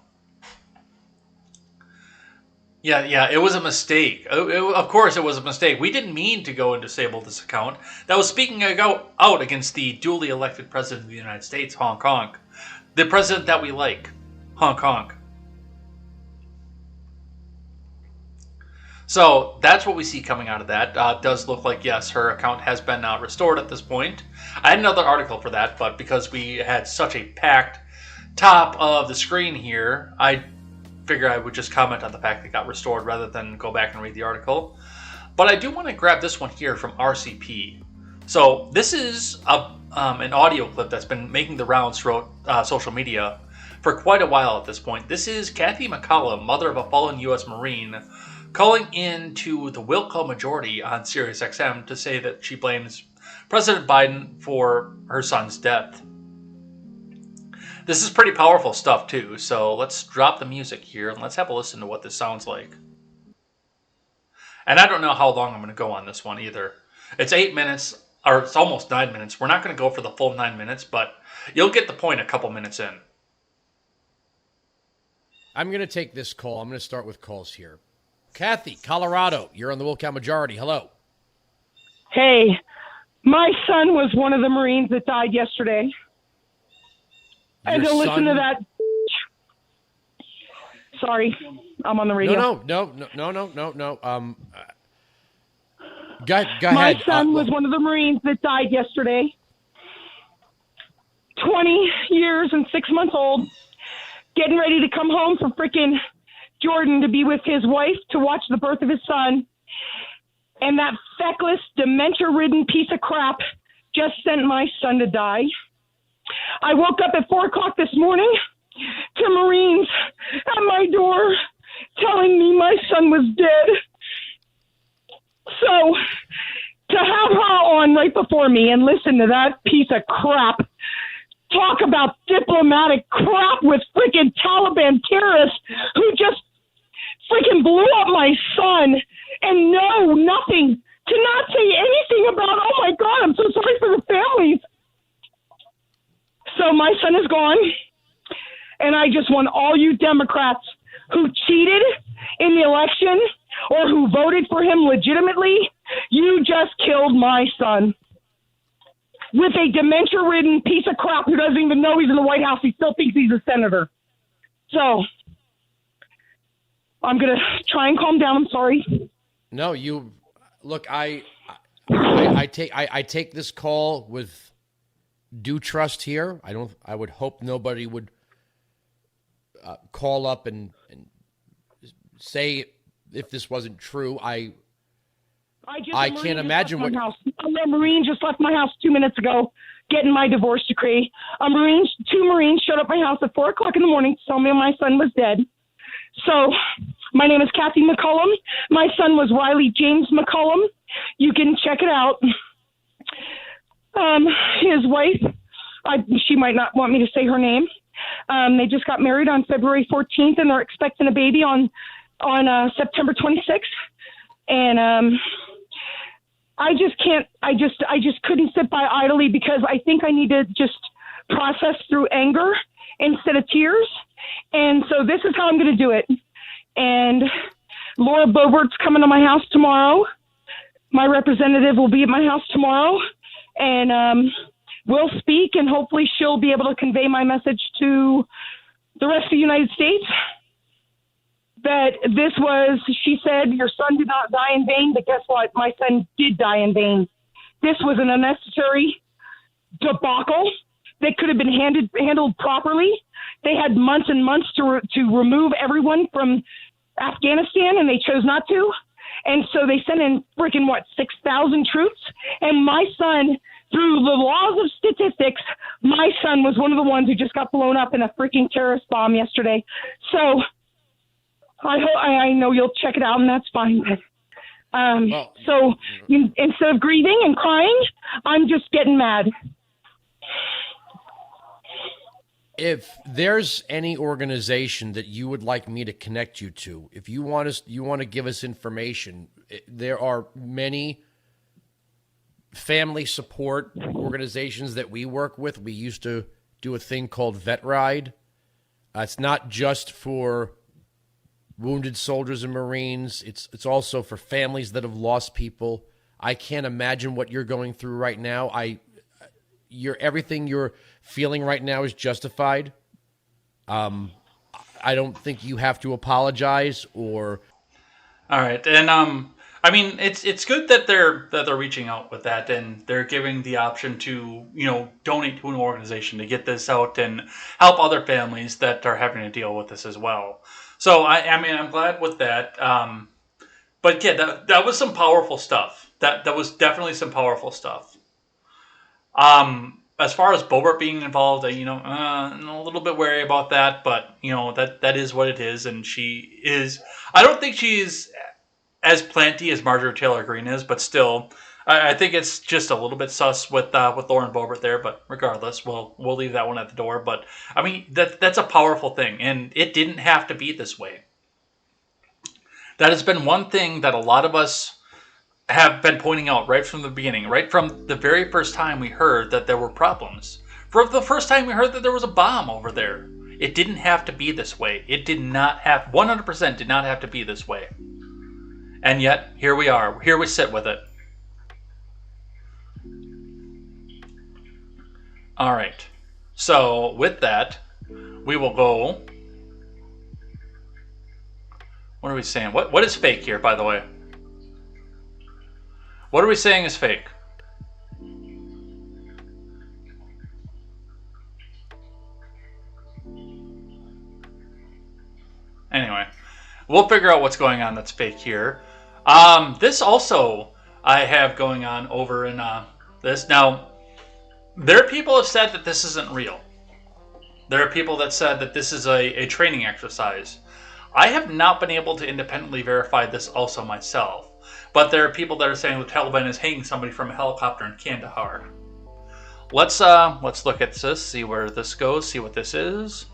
Yeah, it was a mistake. Of course it was a mistake. We didn't mean to go and disable this account. That was speaking out against the duly elected president of the United States, Hong Kong. The president that we like. Hong Kong. So that's what we see coming out of that. It does look like, yes, her account has been restored at this point. I had another article for that, but because we had such a packed top of the screen here, I figured I would just comment on the fact that it got restored rather than go back and read the article. But I do want to grab this one here from RCP. So this is an audio clip that's been making the rounds throughout social media for quite a while at this point. This is Kathy McCollum, mother of a fallen U.S. Marine, calling in to the Wilco majority on SiriusXM to say that she blames President Biden for her son's death. This is pretty powerful stuff too, so let's drop the music here and let's have a listen to what this sounds like. And I don't know how long I'm going to go on this one either. It's 8 minutes, or it's almost 9 minutes. We're not going to go for the full 9 minutes, but you'll get the point a couple minutes in. I'm going to take this call. I'm going to start with calls here. Kathy, Colorado, you're on the Will Count Majority. Hello. Hey, my son was one of the Marines that died yesterday. And to listen to that. Sorry, I'm on the radio. No. Go ahead. My son was one of the Marines that died yesterday. 20 years and 6 months old. Getting ready to come home from freaking Jordan to be with his wife to watch the birth of his son. And that feckless, dementia-ridden piece of crap just sent my son to die. I woke up at 4 o'clock this morning to Marines at my door telling me my son was dead. So to have her on right before me and listen to that piece of crap talk about diplomatic crap with freaking Taliban terrorists who just freaking blew up my son and know nothing, to not say anything about, oh my God, I'm so sorry for the families. So my son is gone, and I just want all you Democrats who cheated in the election or who voted for him legitimately, you just killed my son. With a dementia-ridden piece of crap who doesn't even know he's in the White House. He still thinks he's a senator. So I'm going to try and calm down. I'm sorry. No, you look, I take this call with due trust here. I would hope nobody would call up and say if this wasn't true. I can't imagine what. A Marine just left my house 2 minutes ago, getting my divorce decree. Two Marines showed up at my house at 4 o'clock in the morning to tell me my son was dead. So, my name is Kathy McCullum. My son was Riley James McCullum. You can check it out. His wife, she might not want me to say her name. They just got married on February 14th, and they're expecting a baby on September 26th. And I just couldn't sit by idly because I think I need to just process through anger instead of tears. And so this is how I'm going to do it. And Laura Boebert's coming to my house tomorrow. My representative will be at my house tomorrow. And we'll speak, and hopefully she'll be able to convey my message to the rest of the United States. That this was, she said, your son did not die in vain, but guess what? My son did die in vain. This was an unnecessary debacle that could have been handled properly. They had months and months to remove everyone from Afghanistan, and they chose not to. And so they sent in freaking, 6,000 troops? And my son, through the laws of statistics, my son was one of the ones who just got blown up in a freaking terrorist bomb yesterday. So I know you'll check it out, and that's fine. So instead of grieving and crying, I'm just getting mad. If there's any organization that you would like me to connect you to, if you want to give us information, there are many family support organizations that we work with. We used to do a thing called Vet Ride. It's not just for wounded soldiers and Marines. It's also for families that have lost people. I can't imagine what you're going through right now. Everything you're feeling right now is justified. I don't think you have to apologize or. All right, and I mean it's good that they're reaching out with that, and they're giving the option to donate to an organization to get this out and help other families that are having to deal with this as well. So I mean I'm glad with that. But yeah, that was some powerful stuff. That was definitely some powerful stuff. As far as Boebert being involved, I'm a little bit wary about that, but that is what it is, and she is. I don't think she's as planty as Marjorie Taylor Greene is, but still, I think it's just a little bit sus with Lauren Boebert there. But regardless, we'll leave that one at the door. But I mean that's a powerful thing, and it didn't have to be this way. That has been one thing that a lot of us have been pointing out right from the beginning, right from the very first time we heard that there were problems. From the first time we heard that there was a bomb over there. It didn't have to be this way. It did not have, 100% did not have to be this way. And yet, here we are. Here we sit with it. All right. So, with that, we will go. What are we saying? What is fake here, by the way? What are we saying is fake? Anyway, we'll figure out what's going on that's fake here. This also I have going on over in this. Now, there are people who have said that this isn't real. There are people that said that this is a training exercise. I have not been able to independently verify this also myself. But there are people that are saying the Taliban is hanging somebody from a helicopter in Kandahar. Let's look at this, see where this goes, see what this is.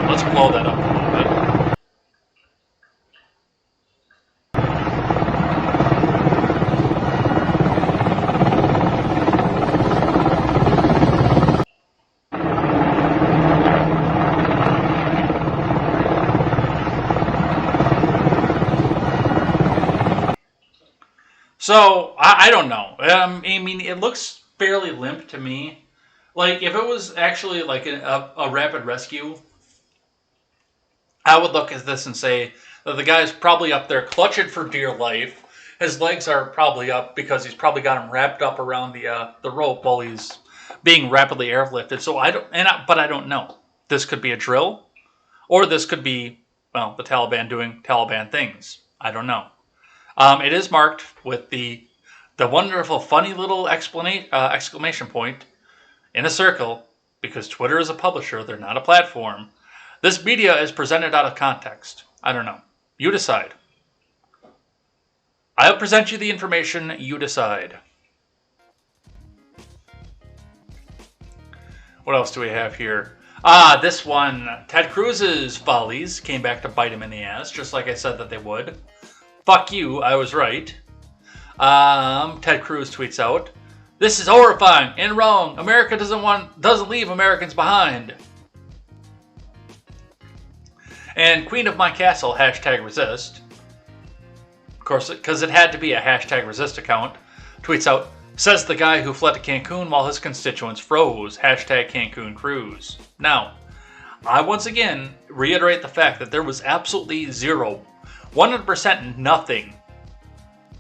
Let's blow that up a little bit. So, I don't know. I mean, it looks fairly limp to me. Like, if it was actually like a rapid rescue, I would look at this and say that the guy's probably up there clutching for dear life. His legs are probably up because he's probably got him wrapped up around the rope while he's being rapidly airlifted. So but I don't know. This could be a drill, or this could be, well, the Taliban doing Taliban things. I don't know. It is marked with the wonderful, funny little exclamation point in a circle, because Twitter is a publisher, they're not a platform. This media is presented out of context. I don't know. You decide. I'll present you the information, you decide. What else do we have here? This one. Ted Cruz's follies came back to bite him in the ass, just like I said that they would. Fuck you, I was right. Ted Cruz tweets out, "This is horrifying and wrong. America doesn't leave Americans behind." And Queen of My Castle, #resist. Of course, because it had to be a #resist account, tweets out, "Says the guy who fled to Cancun while his constituents froze. #Cancun cruise." Now, I once again reiterate the fact that there was absolutely zero, 100% nothing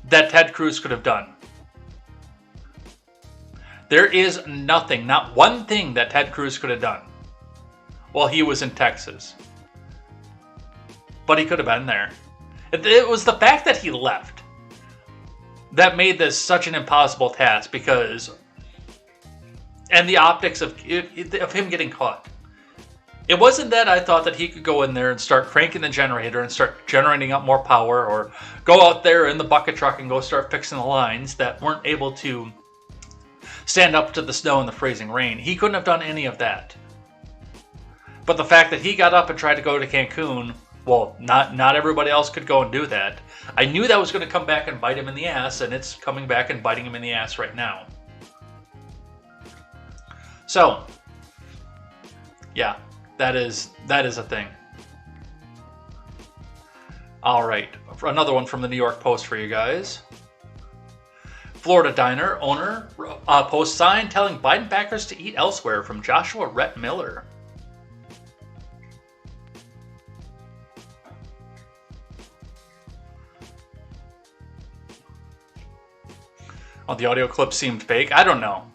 that Ted Cruz could have done. There is nothing, not one thing that Ted Cruz could have done while he was in Texas. But he could have been there. It was the fact that he left that made this such an impossible task, because, and the optics of him getting caught. It wasn't that I thought that he could go in there and start cranking the generator and start generating up more power, or go out there in the bucket truck and go start fixing the lines that weren't able to stand up to the snow and the freezing rain. He couldn't have done any of that. But the fact that he got up and tried to go to Cancun, well, not everybody else could go and do that. I knew that was going to come back and bite him in the ass, and it's coming back and biting him in the ass right now. So, yeah, that is a thing. All right, another one from the New York Post for you guys. Florida diner owner posts sign telling Biden backers to eat elsewhere, from Joshua Rhett Miller. Oh, the audio clip seemed fake. I don't know.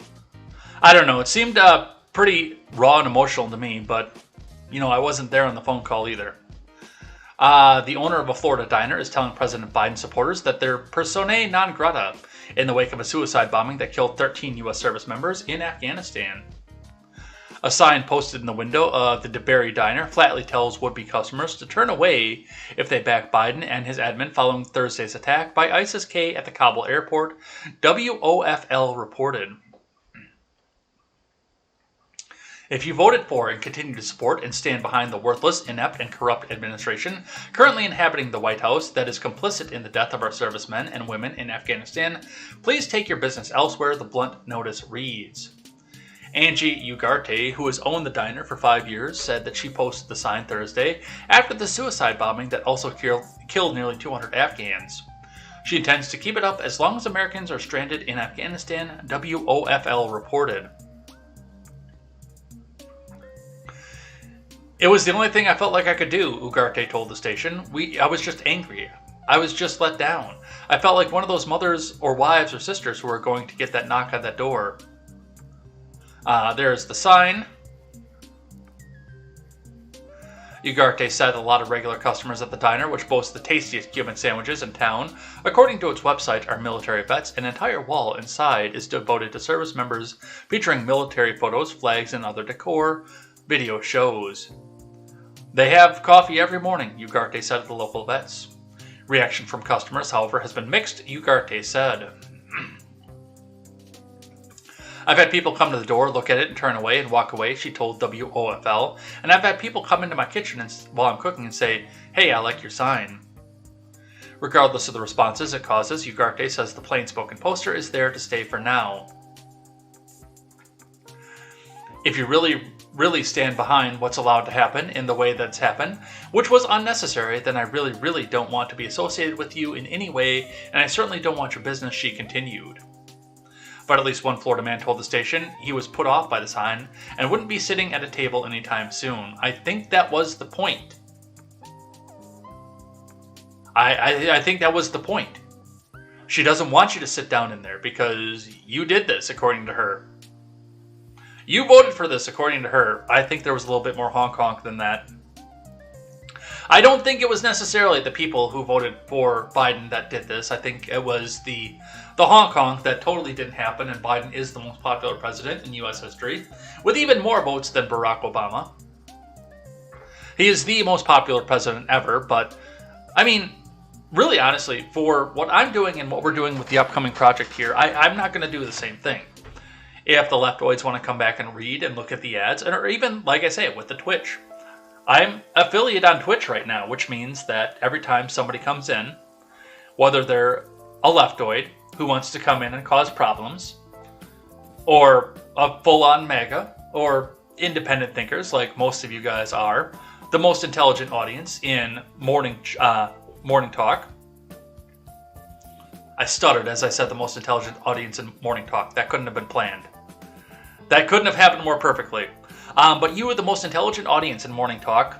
It seemed pretty raw and emotional to me, but, you know, I wasn't there on the phone call either. The owner of a Florida diner is telling President Biden supporters that they're persona non grata in the wake of a suicide bombing that killed 13 U.S. service members in Afghanistan. A sign posted in the window of the DeBerry Diner flatly tells would-be customers to turn away if they back Biden and his admin following Thursday's attack by ISIS-K at the Kabul airport, WOFL reported. If you voted for and continue to support and stand behind the worthless, inept, and corrupt administration currently inhabiting the White House that is complicit in the death of our servicemen and women in Afghanistan, please take your business elsewhere, the blunt notice reads. Angie Ugarte, who has owned the diner for 5 years, said that she posted the sign Thursday after the suicide bombing that also killed nearly 200 Afghans. She intends to keep it up as long as Americans are stranded in Afghanistan, WOFL reported. It was the only thing I felt like I could do, Ugarte told the station. I was just angry. I was just let down. I felt like one of those mothers or wives or sisters who were going to get that knock on that door. There's the sign. Ugarte said a lot of regular customers at the diner, which boasts the tastiest Cuban sandwiches in town, according to its website, are military vets. An entire wall inside is devoted to service members, featuring military photos, flags, and other decor. Video shows. They have coffee every morning, Ugarte said to the local vets. Reaction from customers, however, has been mixed, Ugarte said. I've had people come to the door, look at it, and turn away and walk away, she told WOFL. And I've had people come into my kitchen while I'm cooking and say, hey, I like your sign. Regardless of the responses it causes, Ugarte says the plain-spoken poster is there to stay for now. If you really stand behind what's allowed to happen in the way that's happened, which was unnecessary, then I really don't want to be associated with you in any way, and I certainly don't want your business, she continued. But at least one Florida man told the station he was put off by the sign and wouldn't be sitting at a table anytime soon. I think that was the point. I think that was the point. She doesn't want you to sit down in there because you did this, according to her. You voted for this, according to her. I think there was a little bit more honk-honk than that. I don't think it was necessarily the people who voted for Biden that did this. I think it was the honk-honk that totally didn't happen, and Biden is the most popular president in U.S. history, with even more votes than Barack Obama. He is the most popular president ever, but, I mean, really honestly, for what I'm doing and what we're doing with the upcoming project here, I'm not going to do the same thing. If the leftoids want to come back and read and look at the ads, or even, like I say, with the Twitch. I'm affiliate on Twitch right now, which means that every time somebody comes in, whether they're a leftoid who wants to come in and cause problems, or a full-on MAGA, or independent thinkers like most of you guys are, the most intelligent audience in morning talk. I stuttered as I said the most intelligent audience in morning talk. That couldn't have been planned. That couldn't have happened more perfectly. But you are the most intelligent audience in morning talk.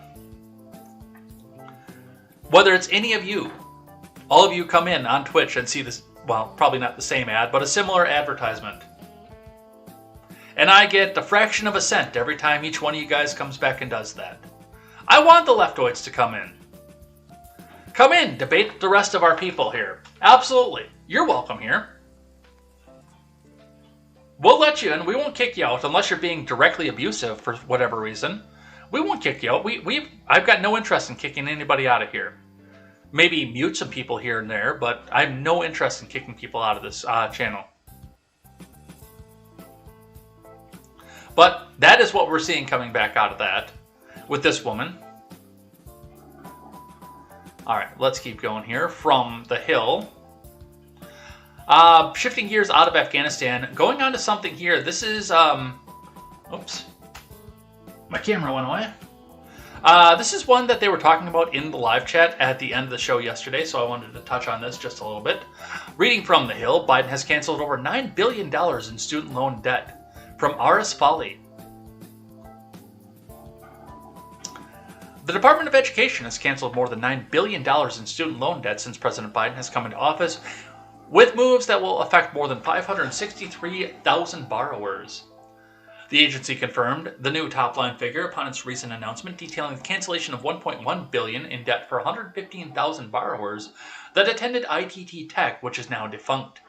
Whether it's any of you, all of you come in on Twitch and see this, well, probably not the same ad, but a similar advertisement. And I get a fraction of a cent every time each one of you guys comes back and does that. I want the leftoids to come in. Come in, debate the rest of our people here. Absolutely. You're welcome here. We'll let you in. We won't kick you out unless you're being directly abusive for whatever reason. We won't kick you out. I've got no interest in kicking anybody out of here. Maybe mute some people here and there, but I have no interest in kicking people out of this channel. But that is what we're seeing coming back out of that with this woman. All right, let's keep going here. From the Hill. Shifting gears out of Afghanistan, going on to something here. This is, oops, my camera went away. This is one that they were talking about in the live chat at the end of the show yesterday, so I wanted to touch on this just a little bit. Reading from the Hill, Biden has canceled over $9 billion in student loan debt from Aris Folly. The Department of Education has canceled more than $9 billion in student loan debt since President Biden has come into office, with moves that will affect more than 563,000 borrowers. The agency confirmed the new top-line figure upon its recent announcement detailing the cancellation of $1.1 billion in debt for 115,000 borrowers that attended ITT Tech, which is now defunct.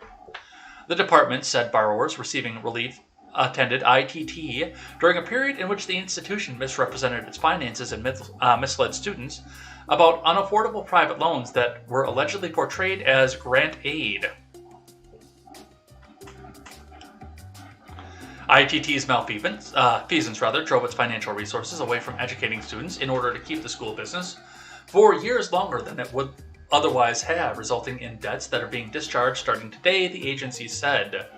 The department said borrowers receiving relief attended ITT during a period in which the institution misrepresented its finances and misled students about unaffordable private loans that were allegedly portrayed as grant aid. ITT's malfeasance drove its financial resources away from educating students in order to keep the school business for years longer than it would otherwise have, resulting in debts that are being discharged starting today, the agency said.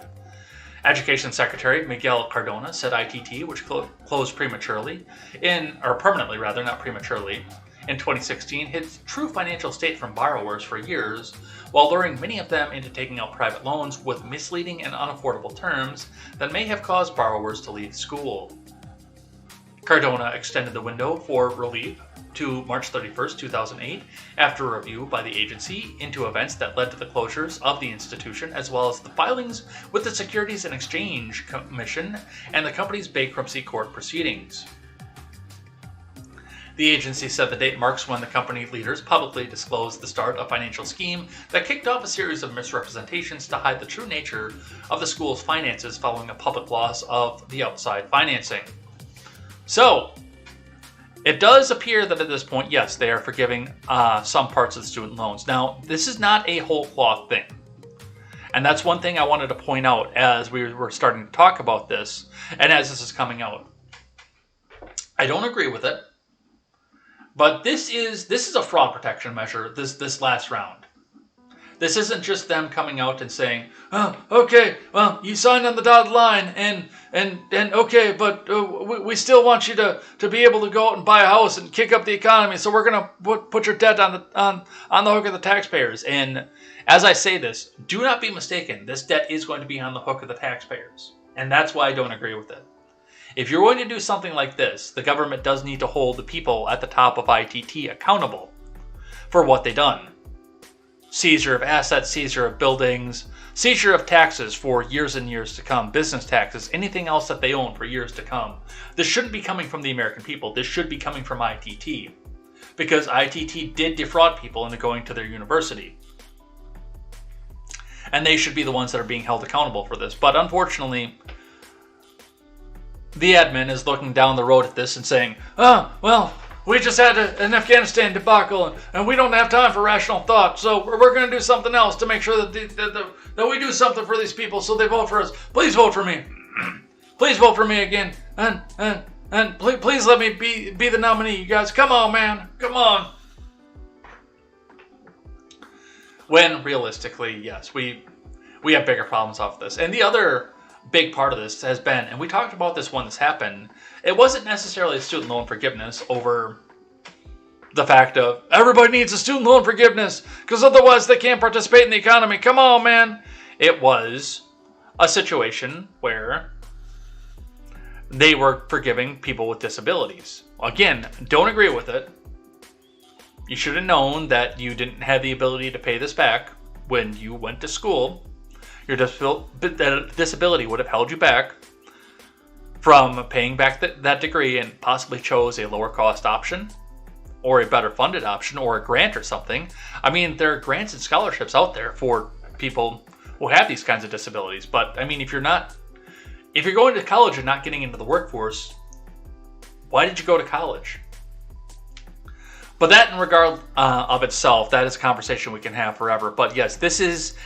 Education Secretary Miguel Cardona said ITT, which closed permanently, not prematurely, in 2016, hid true financial state from borrowers for years, while luring many of them into taking out private loans with misleading and unaffordable terms that may have caused borrowers to leave school. Cardona extended the window for relief to March 31st, 2008, after a review by the agency into events that led to the closures of the institution, as well as the filings with the Securities and Exchange Commission and the company's bankruptcy court proceedings. The agency said the date marks when the company leaders publicly disclosed the start of a financial scheme that kicked off a series of misrepresentations to hide the true nature of the school's finances following a public loss of the outside financing. So, it does appear that at this point, yes, they are forgiving some parts of the student loans. Now, this is not a whole cloth thing. And that's one thing I wanted to point out as we were starting to talk about this, and as this is coming out. I don't agree with it. But this is a fraud protection measure, this last round. This isn't just them coming out and saying, oh, okay, well, you signed on the dotted line, and okay, but we still want you to be able to go out and buy a house and kick up the economy, so we're going to put your debt on the hook of the taxpayers. And as I say this, do not be mistaken, this debt is going to be on the hook of the taxpayers. And that's why I don't agree with it. If you're going to do something like this, the government does need to hold the people at the top of ITT accountable for what they've done. Seizure of assets, seizure of buildings, seizure of taxes for years and years to come, business taxes, anything else that they own for years to come. This shouldn't be coming from the American people. This should be coming from ITT. Because ITT did defraud people into going to their university. And they should be the ones that are being held accountable for this. But unfortunately, the admin is looking down the road at this and saying, oh, well, we just had an Afghanistan debacle and we don't have time for rational thought, so we're going to do something else to make sure that we do something for these people so they vote for us. Please vote for me. Please vote for me again. And please let me be the nominee, you guys. Come on, man. Come on. When realistically, yes, we have bigger problems off this. And the other big part of this has been, and we talked about this when this happened, it wasn't necessarily student loan forgiveness over the fact of everybody needs a student loan forgiveness because otherwise they can't participate in the economy. Come on, man. It was a situation where they were forgiving people with disabilities. Again, don't agree with it. You should have known that you didn't have the ability to pay this back when you went to school. Your disability would have held you back from paying back that degree and possibly chose a lower cost option or a better funded option or a grant or something. I mean, there are grants and scholarships out there for people who have these kinds of disabilities. But I mean, if you're going to college and not getting into the workforce, why did you go to college? But that in regard of itself, that is a conversation we can have forever. But yes, this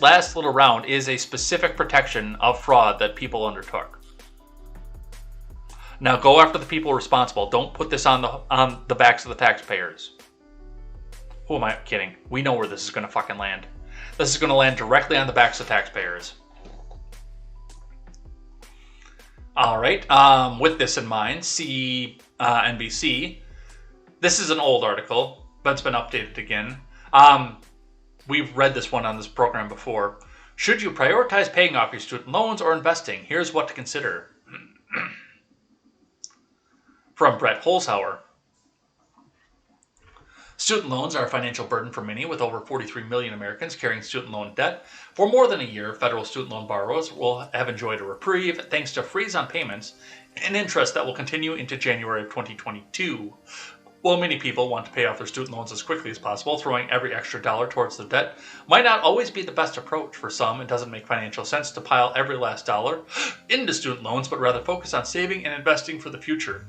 last little round is a specific protection of fraud that people undertook. Now go after the people responsible. Don't put this on the backs of the taxpayers. Who am I kidding? We know where this is going to fucking land. This is going to land directly on the backs of taxpayers. All right. With this in mind, see NBC. This is an old article, but it's been updated again. We've read this one on this program before. Should you prioritize paying off your student loans or investing? Here's what to consider. From Brett Holzhauer. Student loans are a financial burden for many, with over 43 million Americans carrying student loan debt. For more than a year, federal student loan borrowers will have enjoyed a reprieve thanks to freeze on payments and interest that will continue into January of 2022. While many people want to pay off their student loans as quickly as possible, throwing every extra dollar towards the debt might not always be the best approach. For some, it doesn't make financial sense to pile every last dollar into student loans, but rather focus on saving and investing for the future.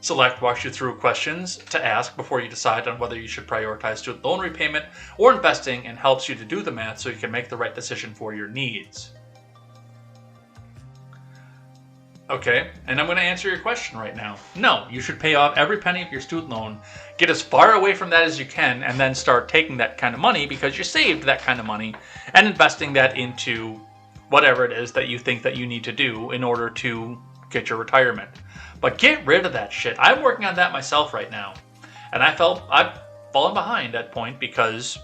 Select walks you through questions to ask before you decide on whether you should prioritize student loan repayment or investing, and helps you to do the math so you can make the right decision for your needs. Okay, and I'm going to answer your question right now. No, you should pay off every penny of your student loan, get as far away from that as you can, and then start taking that kind of money because you saved that kind of money and investing that into whatever it is that you think that you need to do in order to get your retirement. But get rid of that shit. I'm working on that myself right now. And I've fallen behind at point because,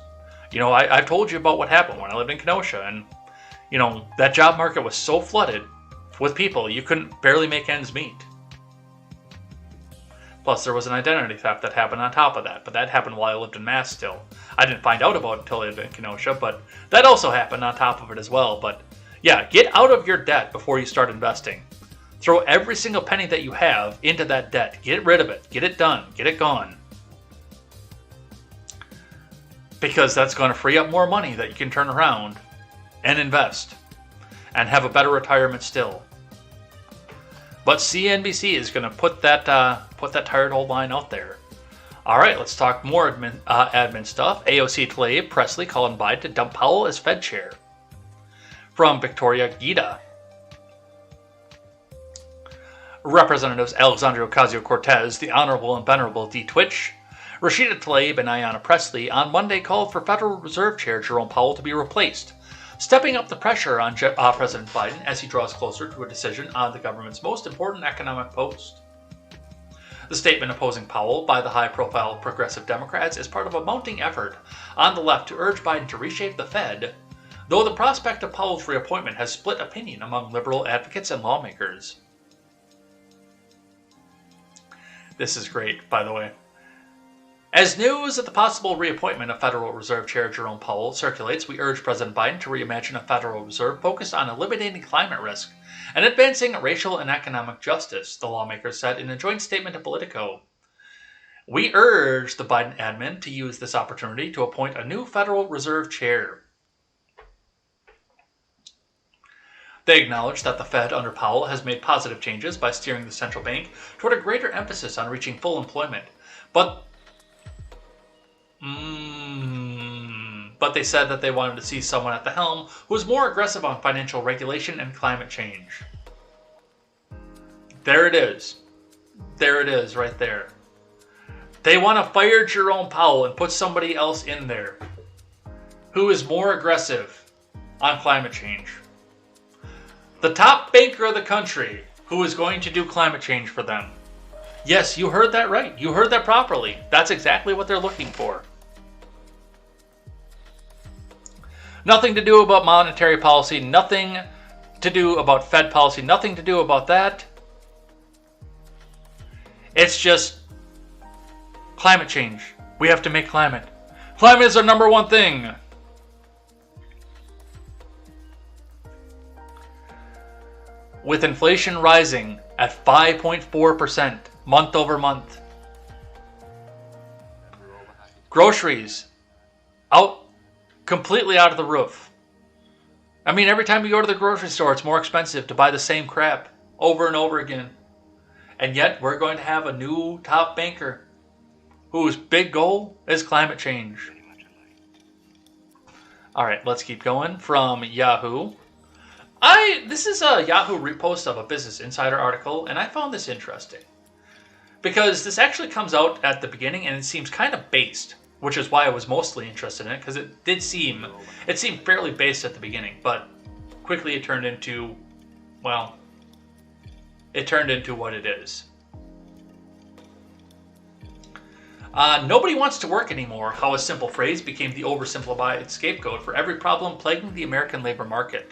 I've told you about what happened when I lived in Kenosha. And, that job market was so flooded with people, you couldn't barely make ends meet. Plus, there was an identity theft that happened on top of that. But that happened while I lived in Mass still. I didn't find out about it until I lived in Kenosha. But that also happened on top of it as well. But yeah, get out of your debt before you start investing. Throw every single penny that you have into that debt. Get rid of it. Get it done. Get it gone. Because that's going to free up more money that you can turn around and invest and have a better retirement still. But CNBC is going to put that tired old line out there. All right, let's talk more admin stuff. AOC to Leibt, Presley calling Biden to dump Powell as Fed chair. From Victoria Gita. Representatives Alexandria Ocasio-Cortez, the Honorable and Venerable D. Twitch, Rashida Tlaib, and Ayanna Pressley on Monday called for Federal Reserve Chair Jerome Powell to be replaced, stepping up the pressure on President Biden as he draws closer to a decision on the government's most important economic post. The statement opposing Powell by the high-profile progressive Democrats is part of a mounting effort on the left to urge Biden to reshape the Fed, though the prospect of Powell's reappointment has split opinion among liberal advocates and lawmakers. This is great, by the way. As news of the possible reappointment of Federal Reserve Chair Jerome Powell circulates, we urge President Biden to reimagine a Federal Reserve focused on eliminating climate risk and advancing racial and economic justice, the lawmakers said in a joint statement to Politico. We urge the Biden admin to use this opportunity to appoint a new Federal Reserve Chair. They acknowledge that the Fed under Powell has made positive changes by steering the central bank toward a greater emphasis on reaching full employment, but they said that they wanted to see someone at the helm who was more aggressive on financial regulation and climate change. There it is. There it is right there. They want to fire Jerome Powell and put somebody else in there who is more aggressive on climate change. The top banker of the country who is going to do climate change for them. Yes, you heard that right. You heard that properly. That's exactly what they're looking for. Nothing to do about monetary policy, nothing to do about Fed policy, nothing to do about that. It's just climate change. We have to make climate. Climate is our number one thing. With inflation rising at 5.4% month over month. Groceries completely out of the roof. I mean, every time you go to the grocery store, it's more expensive to buy the same crap over and over again. And yet, we're going to have a new top banker whose big goal is climate change. All right, let's keep going. From Yahoo. This is a Yahoo repost of a Business Insider article, and I found this interesting. Because this actually comes out at the beginning, and it seems kind of based, which is why I was mostly interested in it, because it seemed fairly based at the beginning, but quickly it turned into what it is. Nobody wants to work anymore, how a simple phrase became the oversimplified scapegoat for every problem plaguing the American labor market.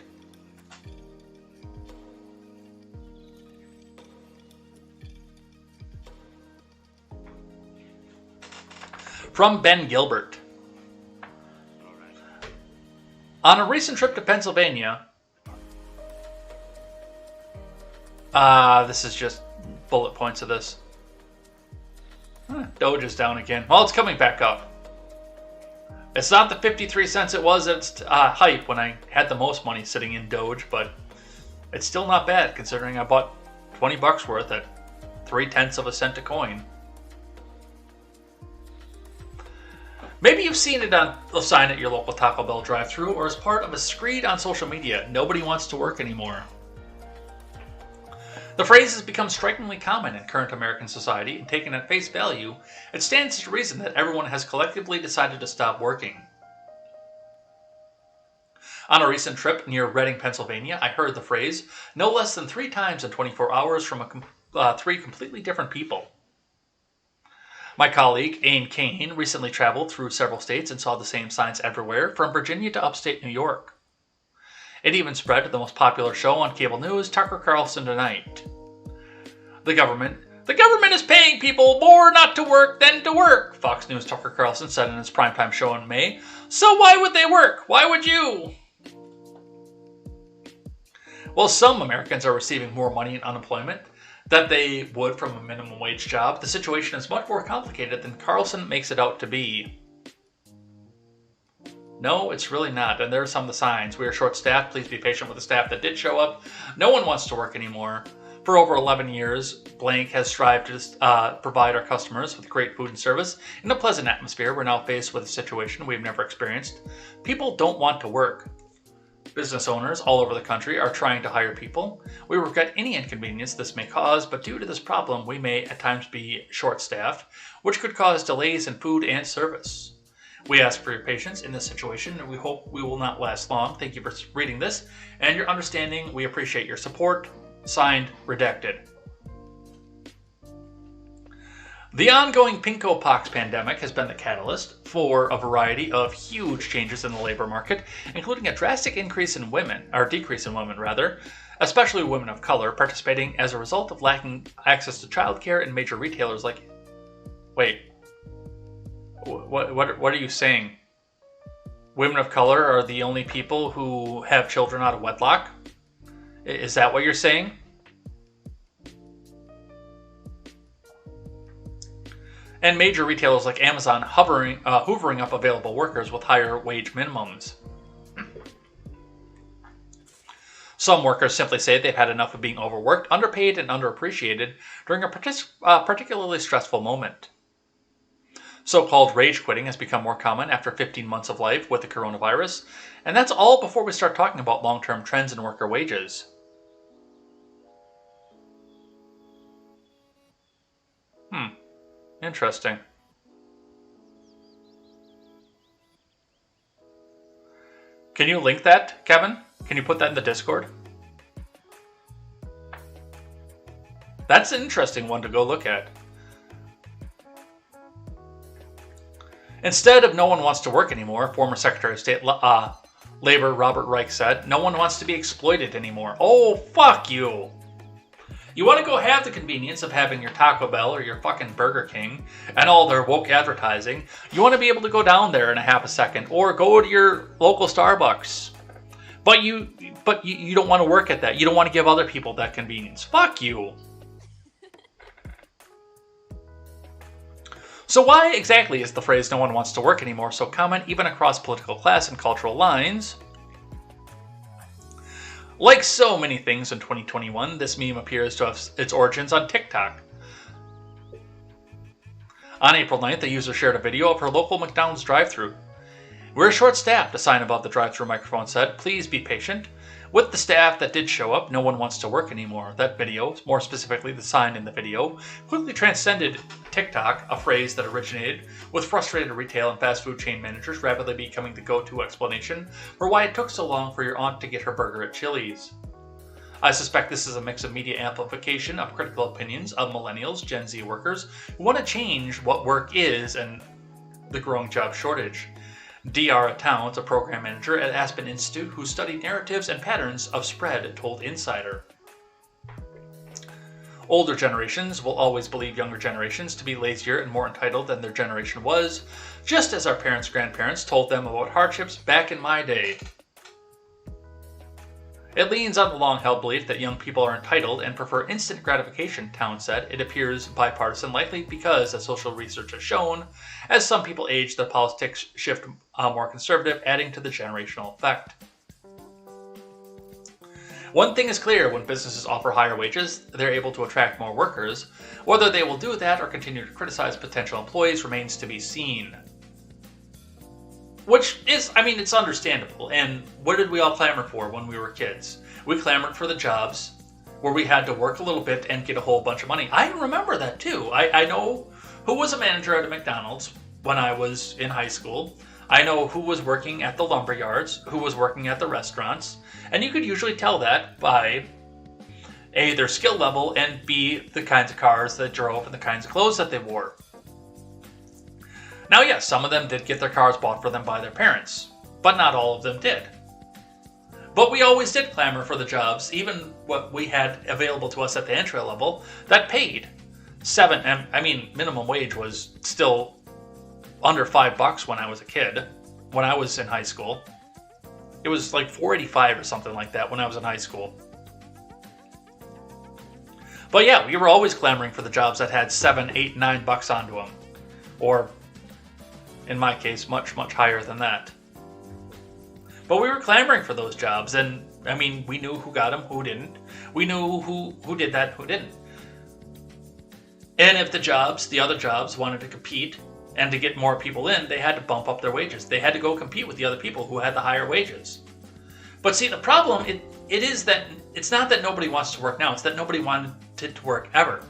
From Ben Gilbert. On a recent trip to Pennsylvania, this is just bullet points of this. Doge is down again. Well, it's coming back up. It's not the 53 cents it was at its hype when I had the most money sitting in Doge, but it's still not bad considering I bought 20 bucks worth at 0.3 cents a coin. Maybe you've seen it on a sign at your local Taco Bell drive-thru or as part of a screed on social media. Nobody wants to work anymore. The phrase has become strikingly common in current American society, and taken at face value, it stands to reason that everyone has collectively decided to stop working. On a recent trip near Reading, Pennsylvania, I heard the phrase no less than 3 times in 24 hours from 3 completely different people. My colleague, Ain Kane, recently traveled through several states and saw the same signs everywhere, from Virginia to upstate New York. It even spread to the most popular show on cable news, Tucker Carlson Tonight. The government is paying people more not to work than to work, Fox News' Tucker Carlson said in his primetime show in May. So why would they work? Why would you? Well, some Americans are receiving more money in unemployment than they would from a minimum wage job. The situation is much more complicated than Carlson makes it out to be. No, it's really not, and there are some of the signs. We are short-staffed. Please be patient with the staff that did show up. No one wants to work anymore. For over 11 years, Blank has strived to provide our customers with great food and service in a pleasant atmosphere. We're now faced with a situation we've never experienced. People don't want to work. Business owners all over the country are trying to hire people. We regret any inconvenience this may cause, but due to this problem, we may at times be short-staffed, which could cause delays in food and service. We ask for your patience in this situation, and we hope we will not last long. Thank you for reading this and your understanding. We appreciate your support. Signed, Redacted. The ongoing pinko pox pandemic has been the catalyst for a variety of huge changes in the labor market, including a drastic decrease in women, especially women of color, participating as a result of lacking access to childcare in major retailers like... Wait. What are you saying? Women of color are the only people who have children out of wedlock? Is that what you're saying? And major retailers like Amazon hoovering up available workers with higher wage minimums. Some workers simply say they've had enough of being overworked, underpaid, and underappreciated during a particularly stressful moment. So-called rage quitting has become more common after 15 months of life with the coronavirus, and that's all before we start talking about long-term trends in worker wages. Interesting. Can you link that, Kevin? Can you put that in the Discord? That's an interesting one to go look at. Instead of no one wants to work anymore, former Secretary of State Labor Robert Reich said, no one wants to be exploited anymore. Oh, fuck you. You want to go have the convenience of having your Taco Bell or your fucking Burger King and all their woke advertising. You want to be able to go down there in a half a second or go to your local Starbucks. But you don't want to work at that. You don't want to give other people that convenience. Fuck you. So why exactly is the phrase no one wants to work anymore so common even across political class and cultural lines? Like so many things in 2021, this meme appears to have its origins on TikTok. On April 9th, a user shared a video of her local McDonald's drive-thru. We're short-staffed, a sign above the drive-thru microphone said. Please be patient. With the staff that did show up, no one wants to work anymore. That video, more specifically the sign in the video, quickly transcended TikTok, a phrase that originated with frustrated retail and fast food chain managers rapidly becoming the go-to explanation for why it took so long for your aunt to get her burger at Chili's. I suspect this is a mix of media amplification of critical opinions of millennials, Gen Z workers who want to change what work is and the growing job shortage. Dr. Towns, a program manager at Aspen Institute who studied narratives and patterns of spread, told Insider. Older generations will always believe younger generations to be lazier and more entitled than their generation was, just as our parents' grandparents told them about hardships back in my day. It leans on the long-held belief that young people are entitled and prefer instant gratification, Town said. It appears bipartisan, likely because, as social research has shown, as some people age, the politics shift more conservative, adding to the generational effect. One thing is clear: when businesses offer higher wages, they're able to attract more workers. Whether they will do that or continue to criticize potential employees remains to be seen. Which is, it's understandable. And what did we all clamor for when we were kids? We clamored for the jobs where we had to work a little bit and get a whole bunch of money. I remember that too. I know who was a manager at a McDonald's when I was in high school. I know who was working at the lumber yards, who was working at the restaurants. And you could usually tell that by A, their skill level, and B, the kinds of cars they drove and the kinds of clothes that they wore. Now, yes, some of them did get their cars bought for them by their parents, but not all of them did. But we always did clamor for the jobs, even what we had available to us at the entry level, that paid minimum wage was still under $5 when I was a kid, when I was in high school. It was like $4.85 or something like that when I was in high school. But yeah, we were always clamoring for the jobs that had $7, $8, $9 onto them. Or, in my case, much, much higher than that. But we were clamoring for those jobs, and we knew who got them, who didn't. We knew who did that, who didn't. And if the other jobs wanted to compete and to get more people in, they had to bump up their wages. They had to go compete with the other people who had the higher wages. But see, the problem, it is that it's not that nobody wants to work now, it's that nobody wanted to work ever.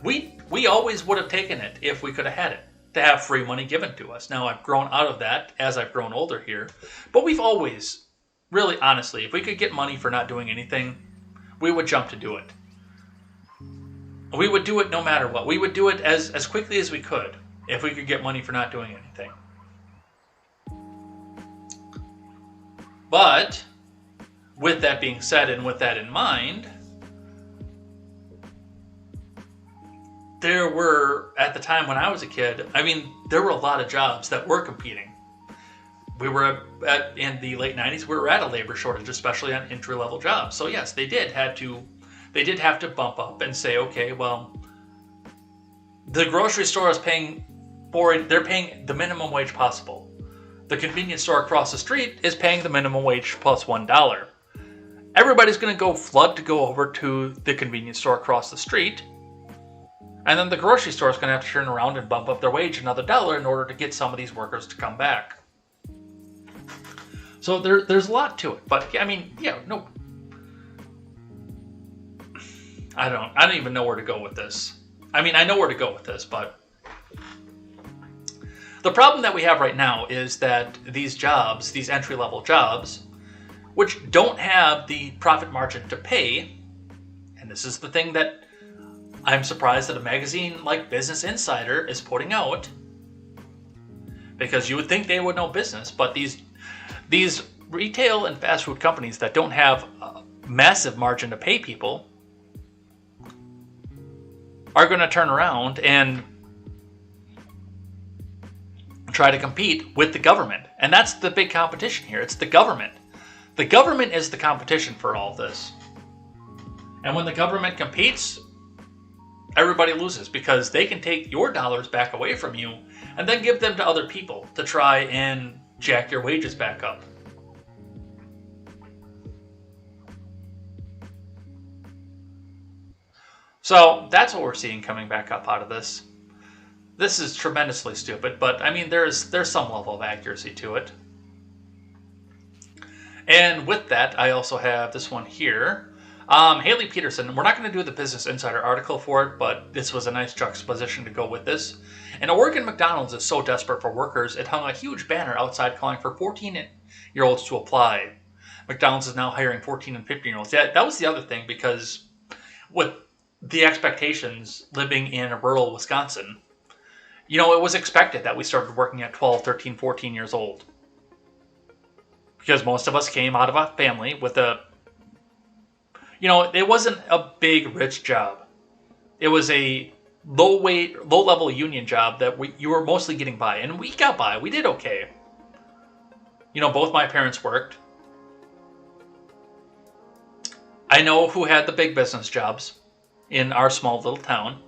We always would have taken it if we could have had it, to have free money given to us. Now, I've grown out of that as I've grown older here, but we've always, really honestly, if we could get money for not doing anything, we would jump to do it. We would do it no matter what. We would do it as quickly as we could if we could get money for not doing anything. But with that being said and with that in mind, there were, at the time when I was a kid, there were a lot of jobs that were competing. We were in the late 90s, we were at a labor shortage, especially on entry-level jobs. So yes, they did have to bump up and say, okay, well, the grocery store is paying the minimum wage possible. The convenience store across the street is paying the minimum wage plus $1. Everybody's going to go over to the convenience store across the street. And then the grocery store is going to have to turn around and bump up their wage another $1 in order to get some of these workers to come back. So there's a lot to it. But no. I don't even know where to go with this. I know where to go with this, but the problem that we have right now is that these jobs, these entry-level jobs, which don't have the profit margin to pay, and this is the thing that I'm surprised that a magazine like Business Insider is putting out, because you would think they would know business, but these retail and fast food companies that don't have a massive margin to pay people are going to turn around and try to compete with the government. And that's the big competition here. It's the government. The government is the competition for all this. And when the government competes, everybody loses, because they can take your dollars back away from you and then give them to other people to try and jack your wages back up. So that's what we're seeing coming back up out of this. This is tremendously stupid, but there's some level of accuracy to it. And with that, I also have this one here. Haley Peterson, we're not going to do the Business Insider article for it, but this was a nice juxtaposition to go with this. An Oregon McDonald's is so desperate for workers, it hung a huge banner outside calling for 14-year-olds to apply. McDonald's is now hiring 14 and 15-year-olds. Yeah, that was the other thing, because with the expectations living in rural Wisconsin, it was expected that we started working at 12, 13, 14 years old. Because most of us came out of a family with it wasn't a big, rich job. It was a low-level union job that you were mostly getting by. And we got by. We did okay. Both my parents worked. I know who had the big business jobs in our small little town.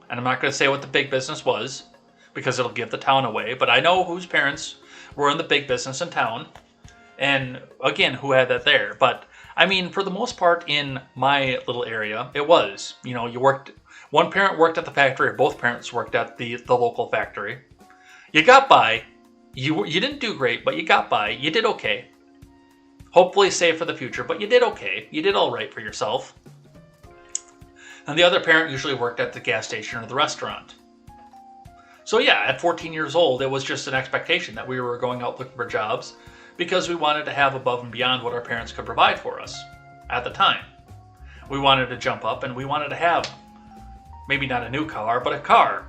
And I'm not going to say what the big business was, because it'll give the town away. But I know whose parents were in the big business in town. And again, who had that there. But I mean, for the most part in my little area, it was. You know, you worked, one parent worked at the factory, or both parents worked at the local factory. You got by. You didn't do great, but you got by. You did okay. Hopefully save for the future, but you did okay. You did all right for yourself. And the other parent usually worked at the gas station or the restaurant. So yeah, at 14 years old, it was just an expectation that we were going out looking for jobs because we wanted to have above and beyond what our parents could provide for us at the time. We wanted to jump up and we wanted to have maybe not a new car, but a car.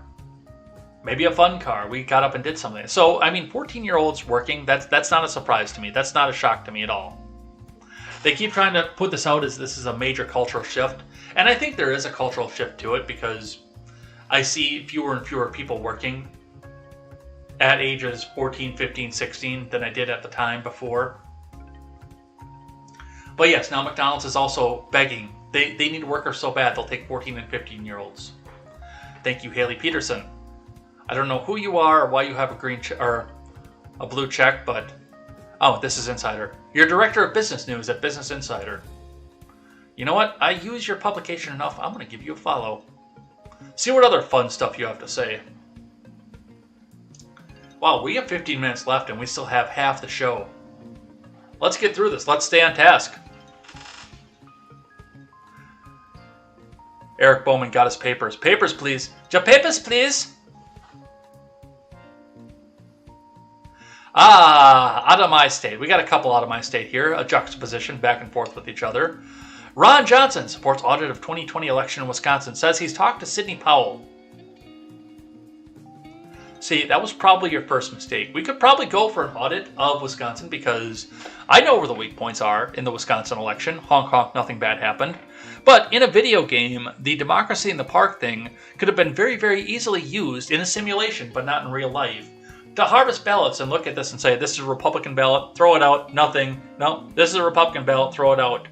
Maybe a fun car. We got up and did something. So, I mean, 14-year-olds working, that's not a surprise to me. That's not a shock to me at all. They keep trying to put this out as this is a major cultural shift. And I think there is a cultural shift to it because I see fewer and fewer people working at ages 14, 15, 16 than I did at the time before. But yes, now McDonald's is also begging. They need workers so bad they'll take 14 and 15-year-olds. Thank you, Haley Peterson. I don't know who you are or why you have a green or a blue check, but oh, this is Insider. You're director of business news at Business Insider. You know what? I use your publication enough. I'm going to give you a follow. See what other fun stuff you have to say. Wow, we have 15 minutes left and we still have half the show. Let's get through this. Let's stay on task. Eric Bowman got his papers. Papers, please. Ja, papers, please. Out of my state. We got a couple out of my state here. A juxtaposition back and forth with each other. Ron Johnson supports audit of 2020 election in Wisconsin. Says he's talked to Sidney Powell. See, that was probably your first mistake. We could probably go for an audit of Wisconsin because I know where the weak points are in the Wisconsin election. Honk, honk, nothing bad happened. But in a video game, the democracy in the park thing could have been very, very easily used in a simulation, but not in real life. To harvest ballots and look at this and say, this is a Republican ballot, throw it out, nothing. No, this is a Republican ballot, throw it out.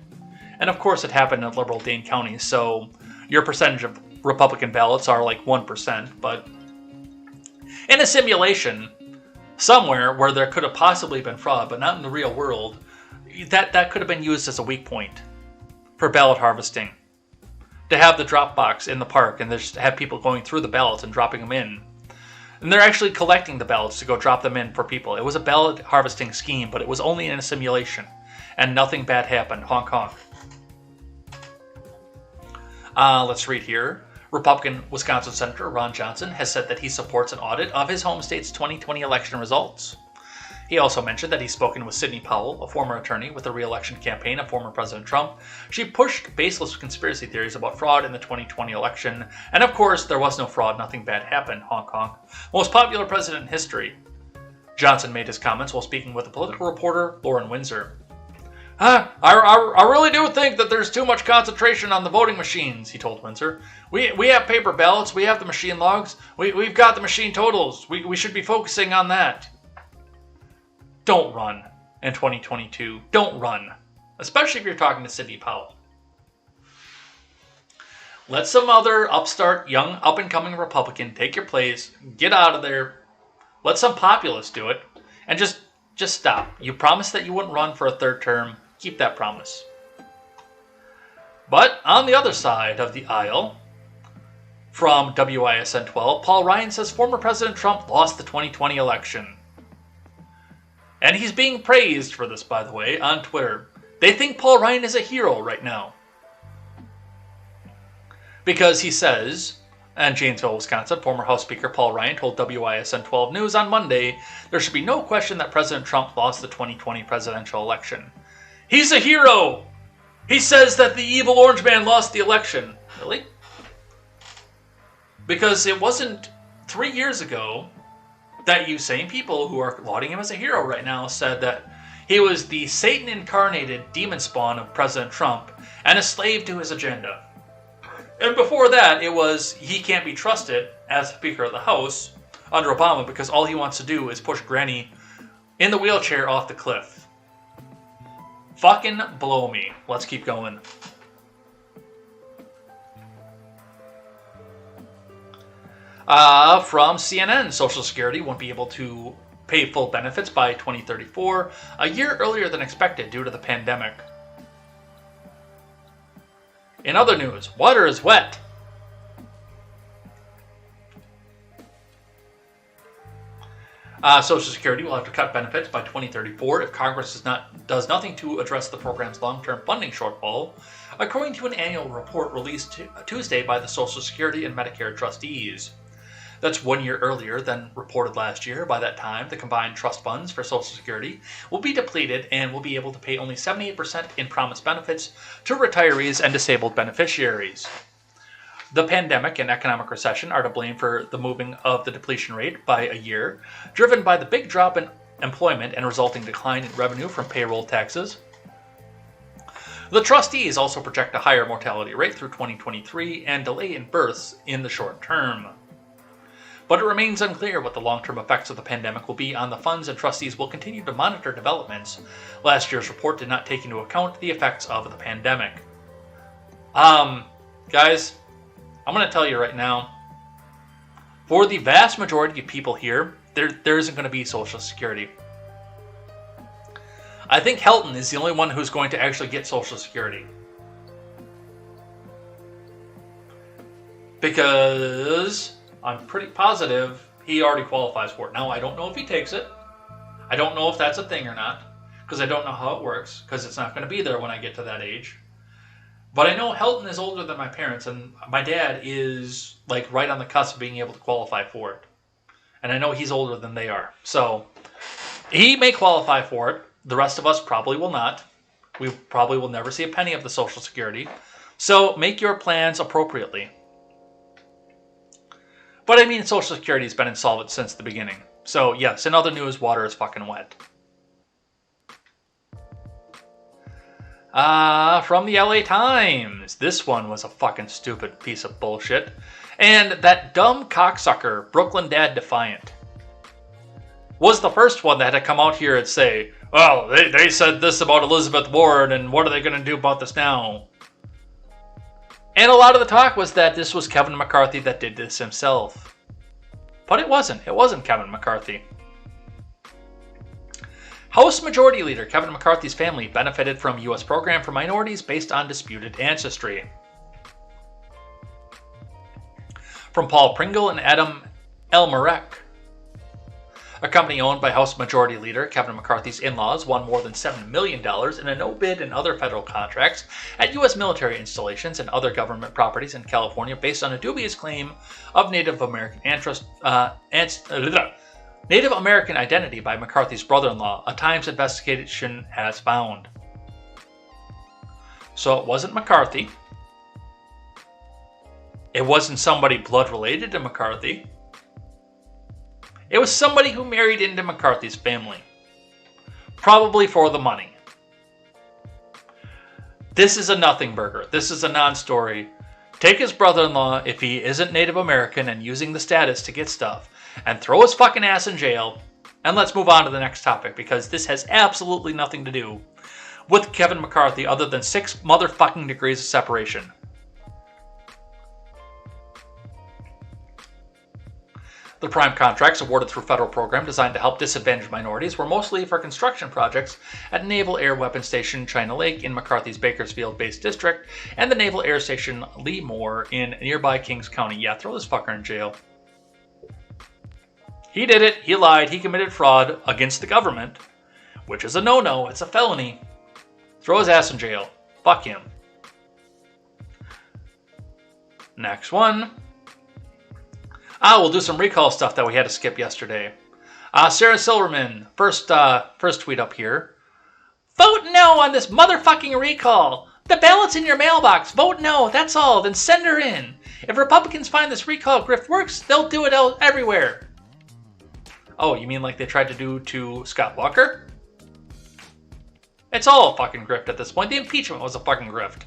And of course it happened in liberal Dane County, so your percentage of Republican ballots are like 1%, but in a simulation, somewhere where there could have possibly been fraud, but not in the real world, that could have been used as a weak point for ballot harvesting. To have the drop box in the park and just have people going through the ballots and dropping them in. And they're actually collecting the ballots to go drop them in for people. It was a ballot harvesting scheme, but it was only in a simulation. And nothing bad happened. Honk honk. Let's read here. Republican Wisconsin Senator Ron Johnson has said that he supports an audit of his home state's 2020 election results. He also mentioned that he's spoken with Sidney Powell, a former attorney with the re-election campaign of former President Trump. She pushed baseless conspiracy theories about fraud in the 2020 election. And of course, there was no fraud, nothing bad happened, honk honk. Most popular president in history. Johnson made his comments while speaking with a political reporter, Lauren Windsor. I really do think that there's too much concentration on the voting machines, he told Windsor. We have paper ballots, we have the machine logs, we've got the machine totals. We should be focusing on that. Don't run in 2022. Don't run. Especially if you're talking to Sidney Powell. Let some other upstart, young, up-and-coming Republican take your place. Get out of there. Let some populist do it. And just stop. You promised that you wouldn't run for a third term. Keep that promise. But on the other side of the aisle, from WISN 12, Paul Ryan says former President Trump lost the 2020 election. And he's being praised for this, by the way, on Twitter. They think Paul Ryan is a hero right now. Because he says, in Janesville, Wisconsin, former House Speaker Paul Ryan told WISN 12 News on Monday, there should be no question that President Trump lost the 2020 presidential election. He's a hero! He says that the evil orange man lost the election. Really? Because it wasn't 3 years ago that you same people who are lauding him as a hero right now said that he was the Satan-incarnated demon spawn of President Trump and a slave to his agenda. And before that, it was he can't be trusted as Speaker of the House under Obama because all he wants to do is push Granny in the wheelchair off the cliff. Fucking blow me. Let's keep going. From CNN, Social Security won't be able to pay full benefits by 2034, a year earlier than expected due to the pandemic. In other news, water is wet. Social Security will have to cut benefits by 2034 if Congress does nothing to address the program's long-term funding shortfall, according to an annual report released Tuesday by the Social Security and Medicare trustees. That's 1 year earlier than reported last year. By that time, the combined trust funds for Social Security will be depleted and will be able to pay only 78% in promised benefits to retirees and disabled beneficiaries. The pandemic and economic recession are to blame for the moving of the depletion rate by a year, driven by the big drop in employment and resulting decline in revenue from payroll taxes. The trustees also project a higher mortality rate through 2023 and delay in births in the short term. But it remains unclear what the long-term effects of the pandemic will be on the funds, and trustees will continue to monitor developments. Last year's report did not take into account the effects of the pandemic. Guys, I'm going to tell you right now, for the vast majority of people here, there isn't going to be Social Security. I think Helton is the only one who's going to actually get Social Security. Because I'm pretty positive he already qualifies for it. Now, I don't know if he takes it. I don't know if that's a thing or not, because I don't know how it works, because it's not going to be there when I get to that age. But I know Helton is older than my parents, and my dad is like right on the cusp of being able to qualify for it. And I know he's older than they are. So he may qualify for it. The rest of us probably will not. We probably will never see a penny of the Social Security. So make your plans appropriately. But I mean, Social Security has been insolvent since the beginning. So yes, in other news, water is fucking wet. From the LA Times. This one was a fucking stupid piece of bullshit. And that dumb cocksucker, Brooklyn Dad Defiant, was the first one that had to come out here and say, well, they said this about Elizabeth Warren, and what are they going to do about this now? And a lot of the talk was that this was Kevin McCarthy that did this himself. But it wasn't. It wasn't Kevin McCarthy. House Majority Leader Kevin McCarthy's family benefited from U.S. program for minorities based on disputed ancestry. From Paul Pringle and Adam Elmarek. A company owned by House Majority Leader Kevin McCarthy's in-laws won more than $7 million in a no-bid and other federal contracts at U.S. military installations and other government properties in California based on a dubious claim of Native American Native American identity by McCarthy's brother-in-law, a Times investigation has found. So it wasn't McCarthy. It wasn't somebody blood-related to McCarthy. It was somebody who married into McCarthy's family. Probably for the money. This is a nothing burger. This is a non-story. Take his brother-in-law, if he isn't Native American and using the status to get stuff, and throw his fucking ass in jail, and let's move on to the next topic, because this has absolutely nothing to do with Kevin McCarthy other than 6 motherfucking degrees of separation. The prime contracts awarded through federal program designed to help disadvantaged minorities were mostly for construction projects at Naval Air Weapon Station China Lake in McCarthy's Bakersfield-based district and the Naval Air Station Lee Moore in nearby Kings County. Yeah, throw this fucker in jail. He did it. He lied. He committed fraud against the government, which is a no-no. It's a felony. Throw his ass in jail. Fuck him. Next one. We'll do some recall stuff that we had to skip yesterday. Sarah Silverman, first tweet up here. Vote no on this motherfucking recall. The ballot's in your mailbox. Vote no. That's all. Then send her in. If Republicans find this recall grift works, they'll do it everywhere. Oh, you mean like they tried to do to Scott Walker? It's all a fucking grift at this point. The impeachment was a fucking grift.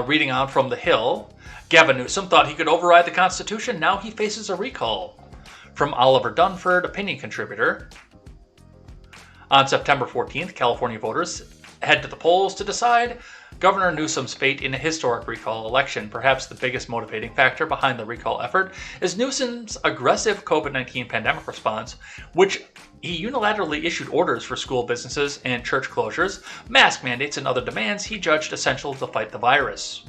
Reading on from The Hill, Gavin Newsom thought he could override the Constitution. Now he faces a recall. From Oliver Dunford, opinion contributor. On September 14th, California voters head to the polls to decide Governor Newsom's fate in a historic recall election. Perhaps the biggest motivating factor behind the recall effort is Newsom's aggressive COVID-19 pandemic response, which he unilaterally issued orders for school businesses and church closures, mask mandates, and other demands he judged essential to fight the virus.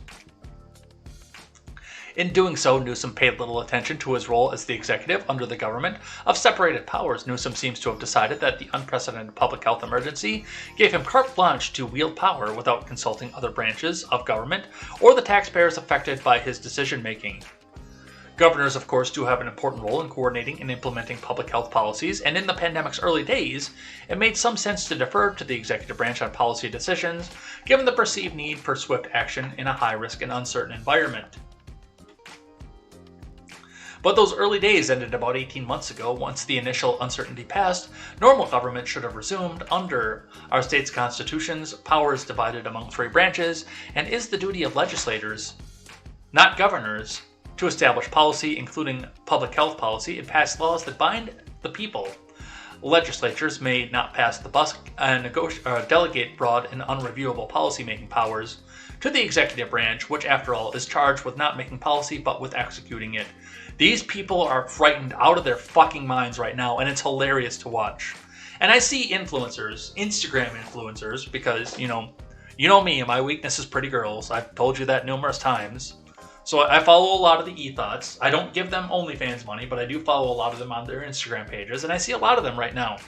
In doing so, Newsom paid little attention to his role as the executive under the government of separated powers. Newsom seems to have decided that the unprecedented public health emergency gave him carte blanche to wield power without consulting other branches of government or the taxpayers affected by his decision-making. Governors, of course, do have an important role in coordinating and implementing public health policies, and in the pandemic's early days, it made some sense to defer to the executive branch on policy decisions, given the perceived need for swift action in a high-risk and uncertain environment. But those early days ended about 18 months ago. Once the initial uncertainty passed, normal government should have resumed. Under our state's constitutions, power is divided among three branches, and is the duty of legislators, not governors, to establish policy, including public health policy, and pass laws that bind the people. Legislatures may not pass the buck and delegate broad and unreviewable policy-making powers to the executive branch, which, after all, is charged with not making policy but with executing it. These people are frightened out of their fucking minds right now, and it's hilarious to watch. And I see influencers, Instagram influencers, because, you know me, my weakness is pretty girls. I've told you that numerous times. So I follow a lot of the e-thoughts. I don't give them OnlyFans money, but I do follow a lot of them on their Instagram pages, and I see a lot of them right now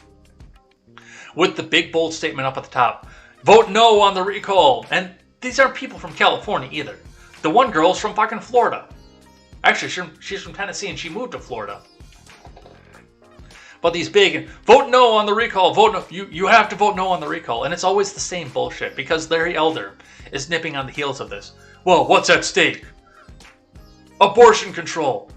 with the big bold statement up at the top, vote no on the recall. And these aren't people from California either. The one girl's from fucking Florida. Actually, she's from Tennessee and she moved to Florida. But these big, vote no on the recall, vote no, you have to vote no on the recall. And it's always the same bullshit because Larry Elder is nipping on the heels of this. Well, what's at stake? Abortion control.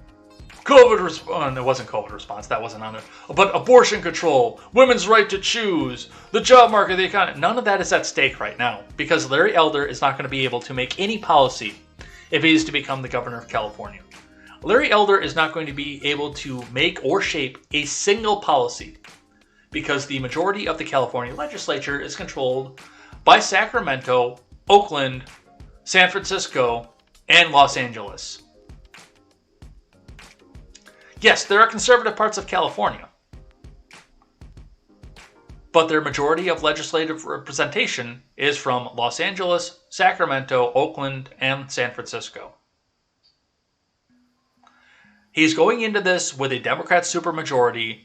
COVID response. It wasn't COVID response, that wasn't on it. But abortion control, women's right to choose, the job market, the economy. None of that is at stake right now because Larry Elder is not going to be able to make any policy if he is to become the governor of California. Larry Elder is not going to be able to make or shape a single policy because the majority of the California legislature is controlled by Sacramento, Oakland, San Francisco, and Los Angeles. Yes, there are conservative parts of California, but their majority of legislative representation is from Los Angeles, Sacramento, Oakland, and San Francisco. He's going into this with a Democrat supermajority.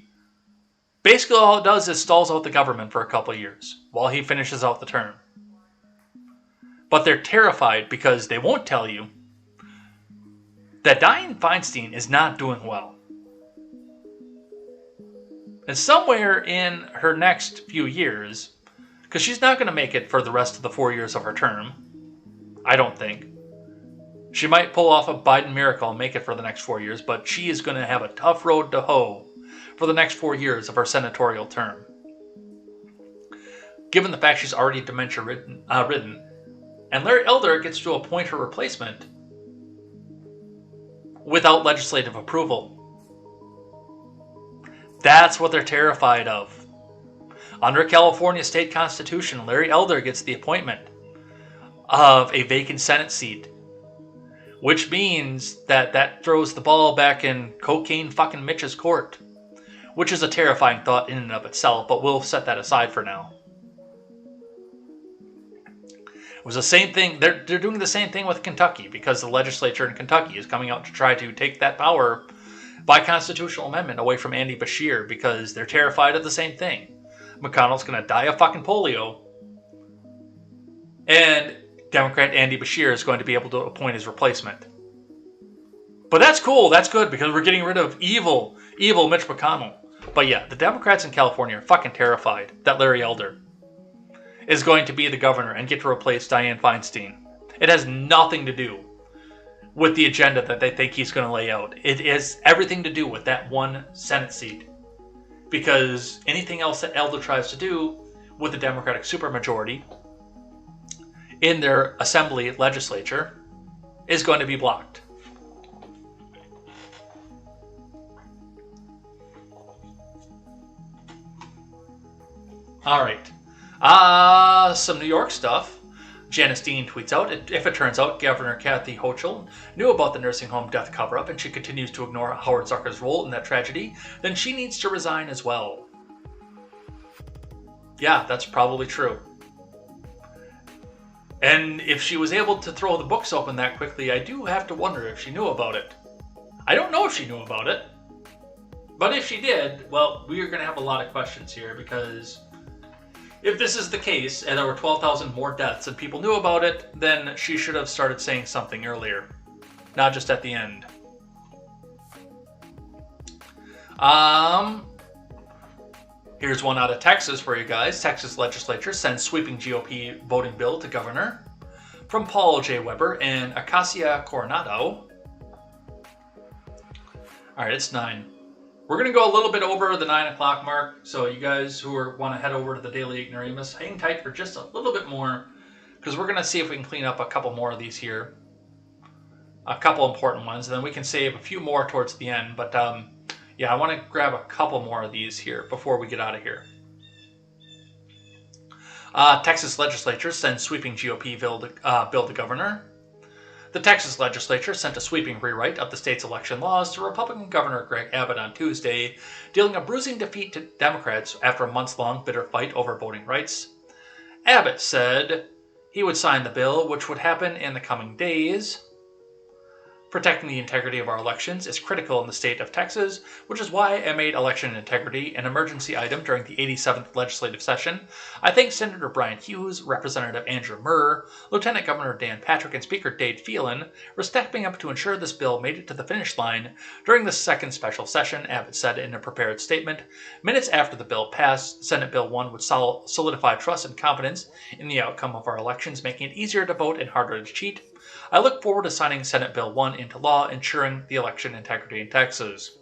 Basically, all it does is stalls out the government for a couple of years while he finishes out the term. But they're terrified because they won't tell you that Dianne Feinstein is not doing well. And somewhere in her next few years, because she's not going to make it for the rest of the 4 years of her term, I don't think. She might pull off a Biden miracle and make it for the next 4 years, but she is going to have a tough road to hoe for the next 4 years of her senatorial term. Given the fact she's already dementia-ridden, and Larry Elder gets to appoint her replacement without legislative approval. That's what they're terrified of. Under California state constitution, Larry Elder gets the appointment of a vacant Senate seat, which means that throws the ball back in cocaine fucking Mitch's court, which is a terrifying thought in and of itself, but we'll set that aside for now. It was the same thing. They're doing the same thing with Kentucky because the legislature in Kentucky is coming out to try to take that power by constitutional amendment away from Andy Beshear because they're terrified of the same thing. McConnell's going to die of fucking polio, and Democrat Andy Beshear is going to be able to appoint his replacement. But that's cool. That's good because we're getting rid of evil Mitch McConnell. But yeah, the Democrats in California are fucking terrified that Larry Elder is going to be the governor and get to replace Dianne Feinstein. It has nothing to do with the agenda that they think he's going to lay out. It has everything to do with that one Senate seat. Because anything else that Elder tries to do with the Democratic supermajority in their assembly legislature is going to be blocked. All right. Some New York stuff. Janice Dean tweets out, if it turns out Governor Kathy Hochul knew about the nursing home death cover-up and she continues to ignore Howard Zucker's role in that tragedy, then she needs to resign as well. Yeah, that's probably true. And if she was able to throw the books open that quickly, I do have to wonder if she knew about it. I don't know if she knew about it. But if she did, well, we are going to have a lot of questions here, because if this is the case, and there were 12,000 more deaths and people knew about it, then she should have started saying something earlier, not just at the end. Here's one out of Texas for you guys. Texas legislature sends sweeping GOP voting bill to governor. From Paul J. Weber and Acacia Coronado. All right, it's 9. We're going to go a little bit over the 9 o'clock mark, so you guys who want to head over to the Daily Ignoramus, hang tight for just a little bit more, because we're going to see if we can clean up a couple more of these here. A couple important ones, and then we can save a few more towards the end, but yeah, I want to grab a couple more of these here before we get out of here. Texas legislature sends sweeping GOP bill to governor. The Texas legislature sent a sweeping rewrite of the state's election laws to Republican Governor Greg Abbott on Tuesday, dealing a bruising defeat to Democrats after a months-long bitter fight over voting rights. Abbott said he would sign the bill, which would happen in the coming days. Protecting the integrity of our elections is critical in the state of Texas, which is why I made election integrity an emergency item during the 87th legislative session. I thank Senator Brian Hughes, Representative Andrew Murr, Lieutenant Governor Dan Patrick, and Speaker Dade Phelan for stepping up to ensure this bill made it to the finish line during the second special session, Abbott said in a prepared statement. Minutes after the bill passed, Senate Bill 1 would solidify trust and confidence in the outcome of our elections, making it easier to vote and harder to cheat. I look forward to signing Senate Bill 1 into law, ensuring the election integrity in Texas.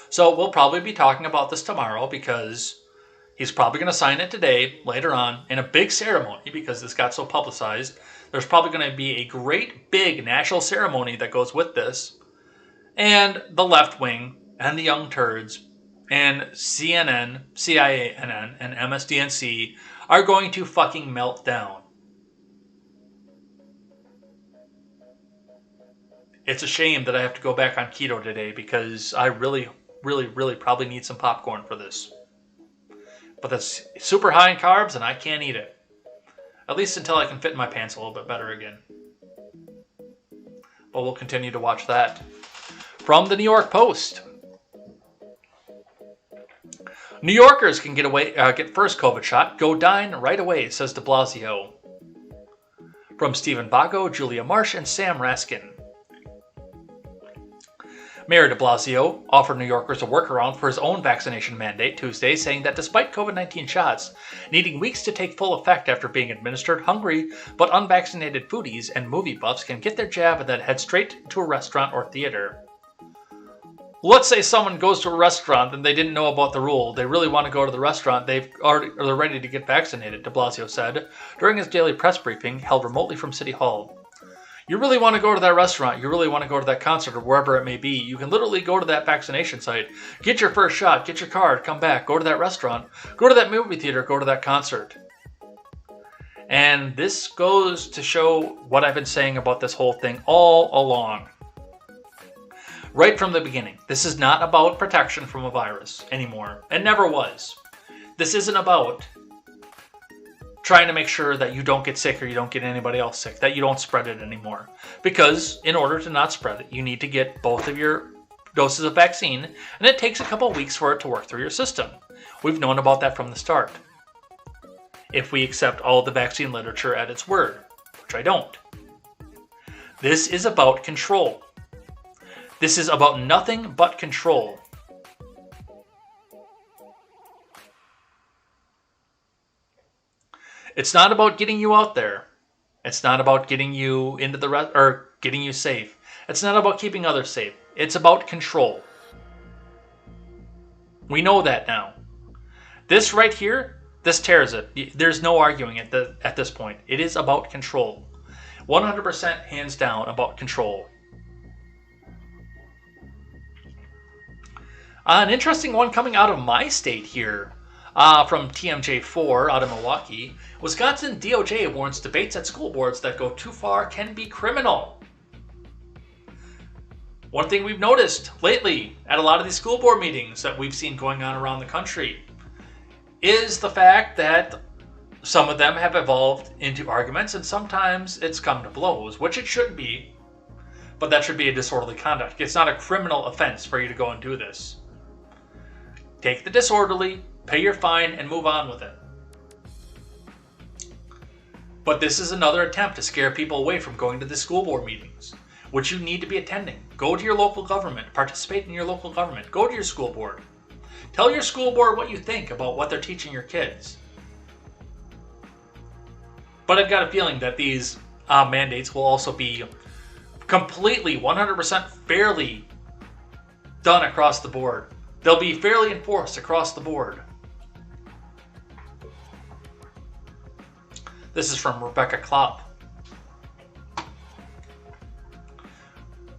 So we'll probably be talking about this tomorrow, because he's probably going to sign it today, later on, in a big ceremony, because this got so publicized. There's probably going to be a great big national ceremony that goes with this. And the left wing, and the Young Turds, and CNN, CIANN, and MSDNC are going to fucking melt down. It's a shame that I have to go back on keto today, because I really probably need some popcorn for this. But that's super high in carbs and I can't eat it. At least until I can fit in my pants a little bit better again. But we'll continue to watch that. From the New York Post. New Yorkers can get first COVID shot. Go dine right away, says de Blasio. From Stephen Bago, Julia Marsh, and Sam Raskin. Mayor de Blasio offered New Yorkers a workaround for his own vaccination mandate Tuesday, saying that despite COVID-19 shots needing weeks to take full effect after being administered, hungry but unvaccinated foodies and movie buffs can get their jab and then head straight to a restaurant or theater. Let's say someone goes to a restaurant and they didn't know about the rule. They really want to go to the restaurant. They're ready to get vaccinated, de Blasio said during his daily press briefing held remotely from City Hall. You really want to go to that restaurant, you really want to go to that concert or wherever it may be, you can literally go to that vaccination site, get your first shot, get your card, come back, go to that restaurant, go to that movie theater, go to that concert. And this goes to show what I've been saying about this whole thing all along. Right from the beginning, this is not about protection from a virus anymore. It never was. This isn't about trying to make sure that you don't get sick or you don't get anybody else sick, that you don't spread it anymore. Because in order to not spread it, you need to get both of your doses of vaccine, and it takes a couple weeks for it to work through your system. We've known about that from the start. If we accept all of the vaccine literature at its word, which I don't. This is about control. This is about nothing but control. It's not about getting you out there. It's not about getting you into or getting you safe. It's not about keeping others safe. It's about control. We know that now. This right here, this tears it. There's no arguing at this point. It is about control. 100% hands down about control. An interesting one coming out of my state here. From TMJ4 out of Milwaukee, Wisconsin DOJ warns debates at school boards that go too far can be criminal. One thing we've noticed lately at a lot of these school board meetings that we've seen going on around the country is the fact that some of them have evolved into arguments, and sometimes it's come to blows, which it shouldn't be, but that should be a disorderly conduct. It's not a criminal offense for you to go and do this. Take the disorderly, pay your fine, and move on with it. But this is another attempt to scare people away from going to the school board meetings, which you need to be attending. Go to your local government, participate in your local government, go to your school board. Tell your school board what you think about what they're teaching your kids. But I've got a feeling that these mandates will also be completely, 100% fairly done across the board. They'll be fairly enforced across the board. This is from Rebecca Klopp.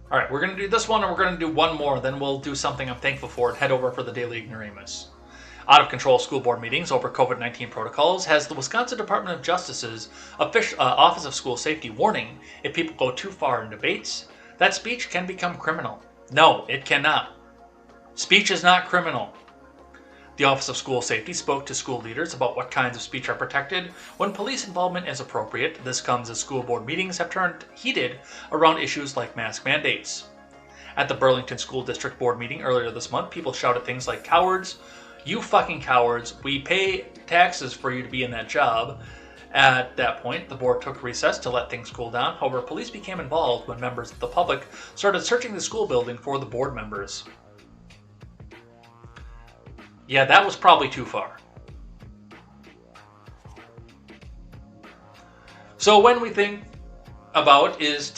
All right, we're going to do this one, and we're going to do one more. Then we'll do something I'm thankful for and head over for the Daily Ignoramus. Out of control school board meetings over COVID-19 protocols has the Wisconsin Department of Justice's Office of School Safety warning if people go too far in debates, that speech can become criminal. No, it cannot. Speech is not criminal. The Office of School Safety spoke to school leaders about what kinds of speech are protected when police involvement is appropriate. This comes as school board meetings have turned heated around issues like mask mandates. At the Burlington School District Board meeting earlier this month, people shouted things like cowards, you fucking cowards, we pay taxes for you to be in that job. At that point, the board took recess to let things cool down. However, police became involved when members of the public started searching the school building for the board members. Yeah, that was probably too far. So when we think about is it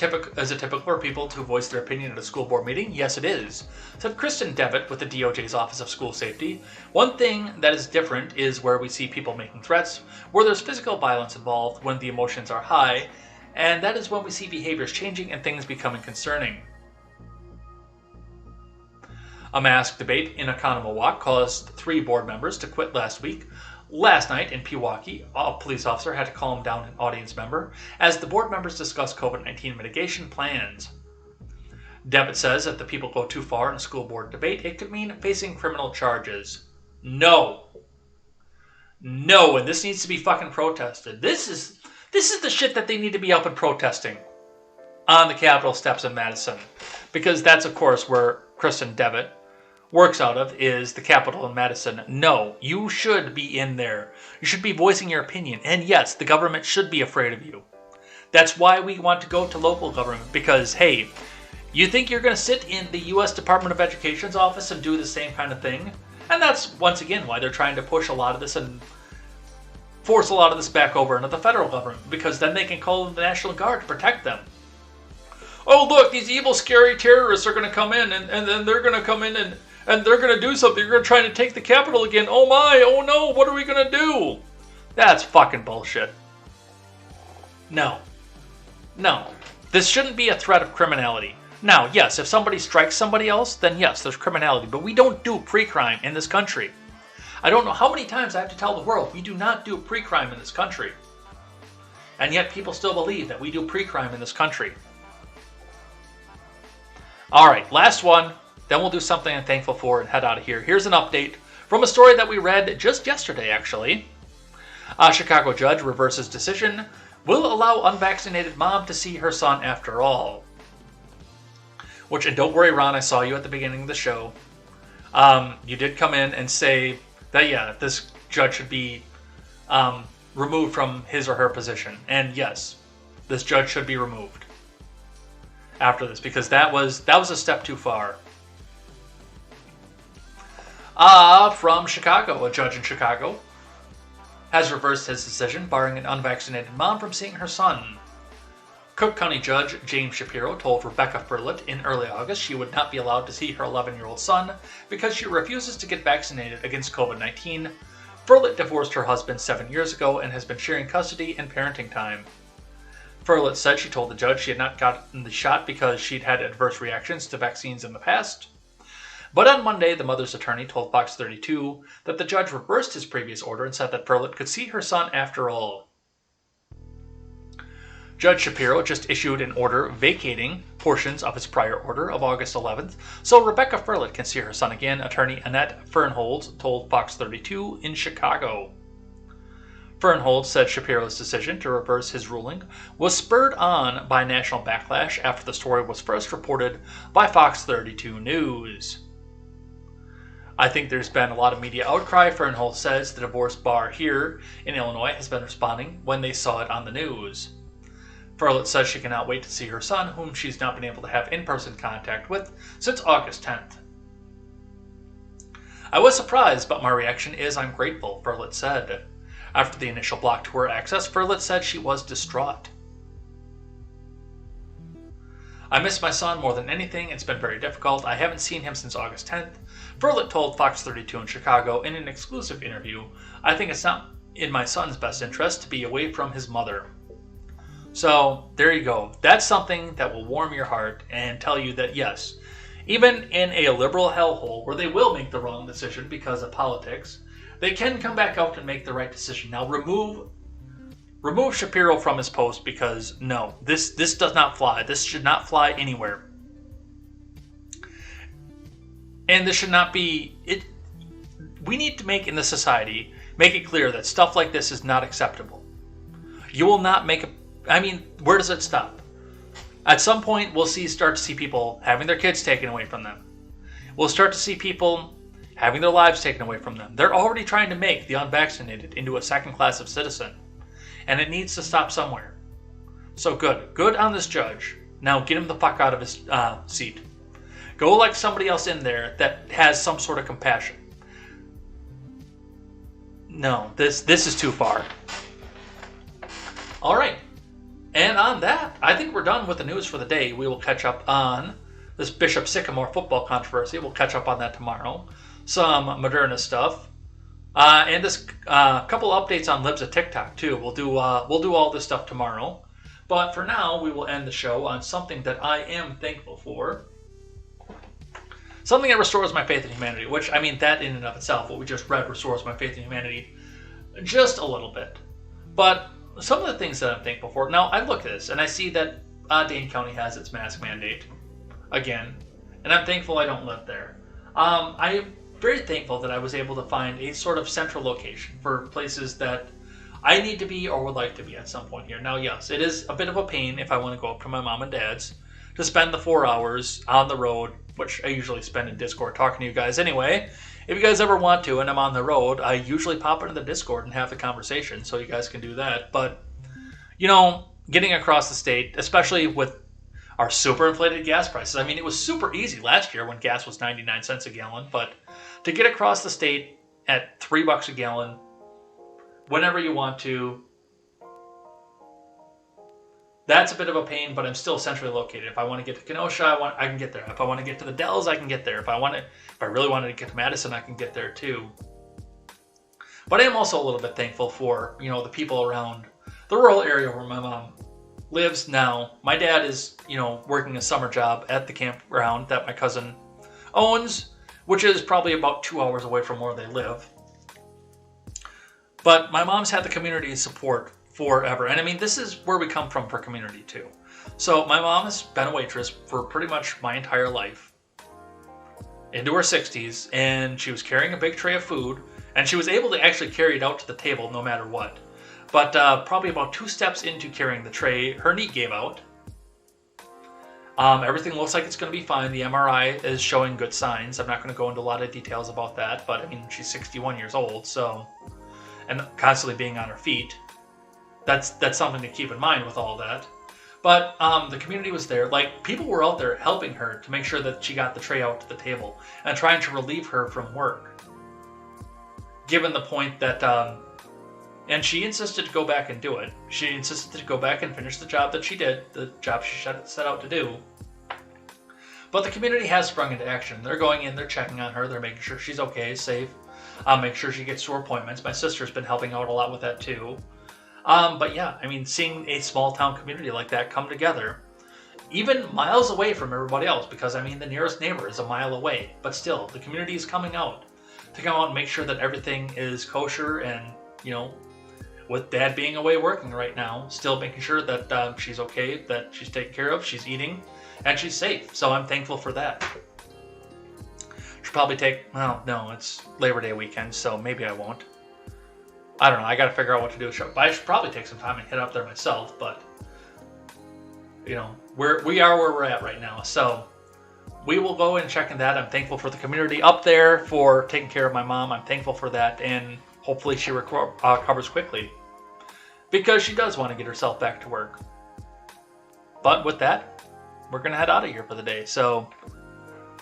typical for people to voice their opinion at a school board meeting? Yes, it is. Said Kristen Devitt with the DOJ's Office of School Safety. One thing that is different is where we see people making threats, where there's physical violence involved, when the emotions are high, and that is when we see behaviors changing and things becoming concerning. A mask debate in Oconomowoc caused 3 board members to quit last week. Last night in Pewaukee, a police officer had to calm down an audience member as the board members discussed COVID-19 mitigation plans. Devitt says if the people go too far in a school board debate, it could mean facing criminal charges. No. No, and this needs to be fucking protested. This is the shit that they need to be up and protesting on the Capitol steps in Madison. Because that's, of course, where Kristen Devitt works out of, is the Capitol in Madison. No, you should be in there. You should be voicing your opinion. And yes, the government should be afraid of you. That's why we want to go to local government. Because, hey, you think you're going to sit in the U.S. Department of Education's office and do the same kind of thing? And that's, once again, why they're trying to push a lot of this and force a lot of this back over into the federal government. Because then they can call in the National Guard to protect them. Oh, look, these evil, scary terrorists are going to come in, and then they're going to come in and they're going to do something. They're going to try to take the Capitol again. Oh my, oh no, what are we going to do? That's fucking bullshit. No. No. This shouldn't be a threat of criminality. Now, yes, if somebody strikes somebody else, then yes, there's criminality. But we don't do pre-crime in this country. I don't know how many times I have to tell the world, we do not do pre-crime in this country. And yet people still believe that we do pre-crime in this country. Alright, last one. Then we'll do something I'm thankful for and head out of here. Here's an update from a story that we read just yesterday, actually. A Chicago judge reverses decision. Will allow unvaccinated mom to see her son after all. Which, and don't worry, Ron, I saw you at the beginning of the show. You did come in and say that, yeah, this judge should be removed from his or her position. And yes, this judge should be removed after this, because that was a step too far. From Chicago, a judge in Chicago has reversed his decision, barring an unvaccinated mom from seeing her son. Cook County Judge James Shapiro told Rebecca Furlett in early August she would not be allowed to see her 11-year-old son because she refuses to get vaccinated against COVID-19. Furlett divorced her husband 7 years ago and has been sharing custody and parenting time. Furlett said she told the judge she had not gotten the shot because she'd had adverse reactions to vaccines in the past. But on Monday, the mother's attorney told Fox 32 that the judge reversed his previous order and said that Ferlett could see her son after all. Judge Shapiro just issued an order vacating portions of his prior order of August 11th, so Rebecca Ferlett can see her son again, attorney Annette Fernholz told Fox 32 in Chicago. Fernholz said Shapiro's decision to reverse his ruling was spurred on by national backlash after the story was first reported by Fox 32 News. I think there's been a lot of media outcry. Fernholz says the divorce bar here in Illinois has been responding when they saw it on the news. Ferlett says she cannot wait to see her son, whom she's not been able to have in-person contact with since August 10th. I was surprised, but my reaction is I'm grateful, Ferlett said. After the initial block to her access, Ferlett said she was distraught. I miss my son more than anything. It's been very difficult. I haven't seen him since August 10th. Ferlett told Fox 32 in Chicago in an exclusive interview, I think it's not in my son's best interest to be away from his mother. So there you go. That's something that will warm your heart and tell you that yes, even in a liberal hellhole where they will make the wrong decision because of politics, they can come back out and make the right decision. Now remove Shapiro from his post because no, this does not fly. This should not fly anywhere. And this should not be it. We need to make in this society make it clear that stuff like this is not acceptable. You will not make a where does it stop? At some point, we'll start to see people having their kids taken away from them. We'll start to see people having their lives taken away from them. They're already trying to make the unvaccinated into a second class of citizen. And it needs to stop somewhere. So good on this judge. Now get him the fuck out of his seat. Go elect somebody else in there that has some sort of compassion. No, this is too far. All right. And on that, I think we're done with the news for the day. We will catch up on this Bishop Sycamore football controversy. We'll catch up on that tomorrow. Some Moderna stuff. And this couple updates on Libs of TikTok too. We'll do all this stuff tomorrow. But for now, we will end the show on something that I am thankful for. Something that restores my faith in humanity, which, that in and of itself, what we just read restores my faith in humanity just a little bit. But some of the things that I'm thankful for. Now, I look at this and I see that Dane County has its mask mandate again, and I'm thankful I don't live there. I am very thankful that I was able to find a sort of central location for places that I need to be or would like to be at some point here. Now, yes, it is a bit of a pain if I want to go up to my mom and dad's to spend the 4 hours on the road, which I usually spend in Discord talking to you guys anyway. If you guys ever want to and I'm on the road, I usually pop into the Discord and have the conversation, so you guys can do that. But, getting across the state, especially with our super inflated gas prices. It was super easy last year when gas was 99 cents a gallon, but to get across the state at $3 a gallon, whenever you want to, that's a bit of a pain, but I'm still centrally located. If I want to get to Kenosha, I can get there. If I want to get to the Dells, I can get there. If I really wanted to get to Madison, I can get there too. But I am also a little bit thankful for, the people around the rural area where my mom lives now. My dad is, working a summer job at the campground that my cousin owns, which is probably about 2 hours away from where they live. But my mom's had the community support forever. And this is where we come from for community too. So my mom has been a waitress for pretty much my entire life, into her 60s, and she was carrying a big tray of food, and she was able to actually carry it out to the table no matter what. But probably about 2 steps into carrying the tray, her knee gave out. Everything looks like it's going to be fine. The MRI is showing good signs. I'm not going to go into a lot of details about that, but she's 61 years old, so, and constantly being on her feet. That's something to keep in mind with all that. But the community was there. People were out there helping her to make sure that she got the tray out to the table and trying to relieve her from work. Given the point that, and she insisted to go back and do it. She insisted to go back and finish the job that she did, the job she set out to do. But the community has sprung into action. They're going in, they're checking on her, they're making sure she's okay, safe, make sure she gets to her appointments. My sister's been helping out a lot with that too. But yeah, seeing a small town community like that come together, even miles away from everybody else, because I mean the nearest neighbor is a mile away, but still the community is coming out to come out and make sure that everything is kosher, and with Dad being away working right now, still making sure that she's okay, that she's taken care of, she's eating, and she's safe. So I'm thankful for that. Should probably well, no, it's Labor Day weekend, so maybe I won't. I don't know, I gotta figure out what to do with the show. But I should probably take some time and head up there myself, but we are where we're at right now. So we will go and check in that. I'm thankful for the community up there for taking care of my mom. I'm thankful for that, and hopefully she recovers quickly, because she does want to get herself back to work. But with that, we're going to head out of here for the day. So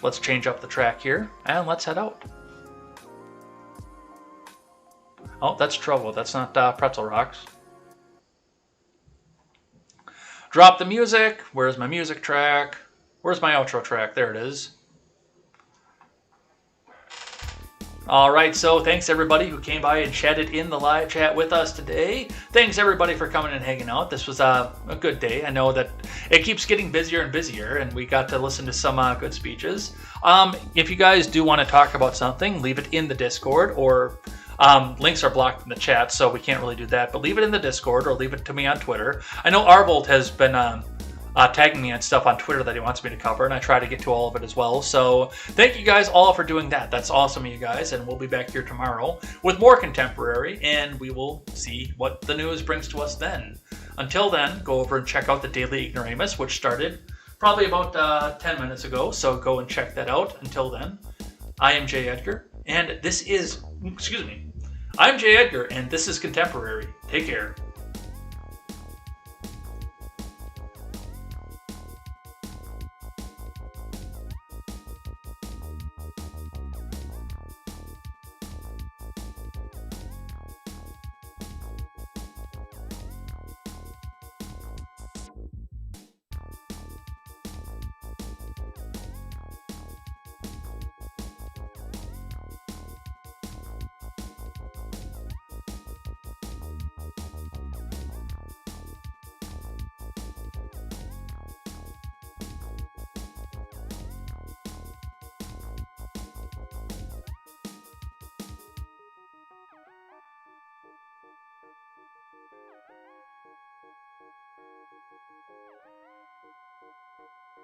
let's change up the track here, and let's head out. Oh, that's trouble. That's not Pretzel Rocks. Drop the music. Where's my music track? Where's my outro track? There it is. All right, so thanks everybody who came by and chatted in the live chat with us today. Thanks everybody for coming and hanging out. This was a good day. I know that it keeps getting busier and busier, and we got to listen to some good speeches. If you guys do want to talk about something, leave it in the Discord, or links are blocked in the chat, so we can't really do that, but leave it in the Discord or leave it to me on Twitter. I know Awol has been tagging me on stuff on Twitter that he wants me to cover, and I try to get to all of it as well. So thank you guys all for doing that. That's awesome of you guys, and we'll be back here tomorrow with more contemporary, and we will see what the news brings to us then. Until then, go over and check out the Daily Ignoramus, which started probably about 10 minutes ago, so go and check that out. Until then, I am Jay Edgar, and this is, I'm Jay Edgar, and this is Contemporary. Take care.